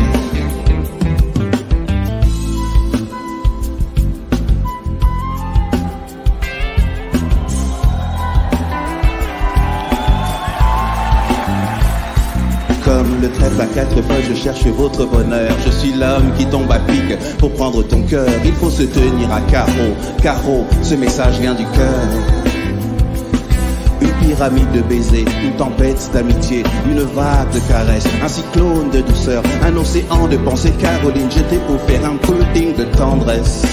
Comme le trèfle à quatre feuilles, je cherche votre bonheur. Je suis l'homme qui tombe à pic pour prendre ton cœur. Il faut se tenir à carreau, carreau, ce message vient du cœur. Une pyramide de baisers, une tempête d'amitié, une vague de caresses, un cyclone de douceur, un océan de pensées. Caroline, je t'ai offert un pudding de tendresse.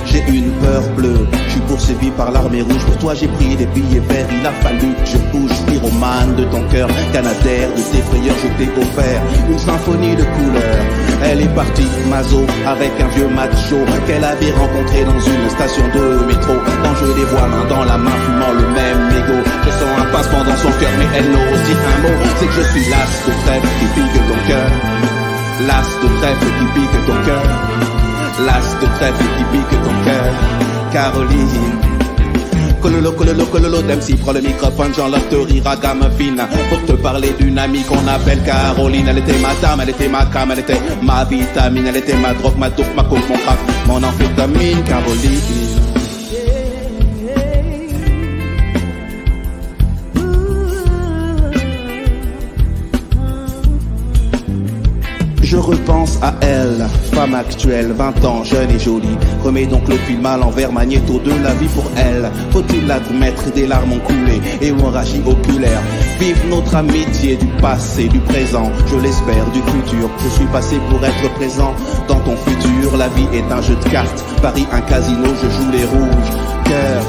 J'ai une peur bleue, je suis poursuivi par l'armée rouge. Pour toi j'ai pris des billets verts, il a fallu que je bouge. Pyromane de ton cœur, canadair de tes frayeurs, je t'ai offert une symphonie de couleurs. Elle est partie, Mazo, avec un vieux macho qu'elle avait rencontré dans une station de métro. Quand je les vois main dans la main, fumant le même mégot, je sens un pincement dans son cœur, mais elle n'ose dire un mot. C'est que je suis las de trèfle qui pique ton cœur, las de trèfle qui pique ton cœur, las de trèfle qui pique ton cœur, Caroline. Cololo, cololo, cololo, d'MC, prends le microphone, j'enlève te rire à gamme fine. Pour te parler d'une amie qu'on appelle Caroline. Elle était ma dame, elle était ma cam, elle était ma vitamine. Elle était ma drogue, ma dope, ma coke, mon crack, mon amphétamine, Caroline. Je repense à elle, femme actuelle, 20 ans, jeune et jolie. Remets donc le film à l'envers, magnéto de la vie pour elle. Faut-il l'admettre, des larmes ont coulé, hémorragie oculaire. Vive notre amitié du passé, du présent, je l'espère, du futur. Je suis passé pour être présent dans ton futur. La vie est un jeu de cartes, Paris un casino, je joue les rouges. Cœur,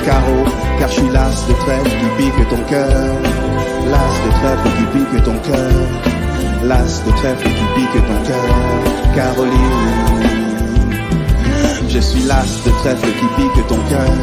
carreau, car je suis las de trèfle qui pique ton cœur. Las de trèfle qui pique ton cœur. Las de trèfle qui pique ton cœur, Caroline. Je suis las de trèfle qui pique ton cœur,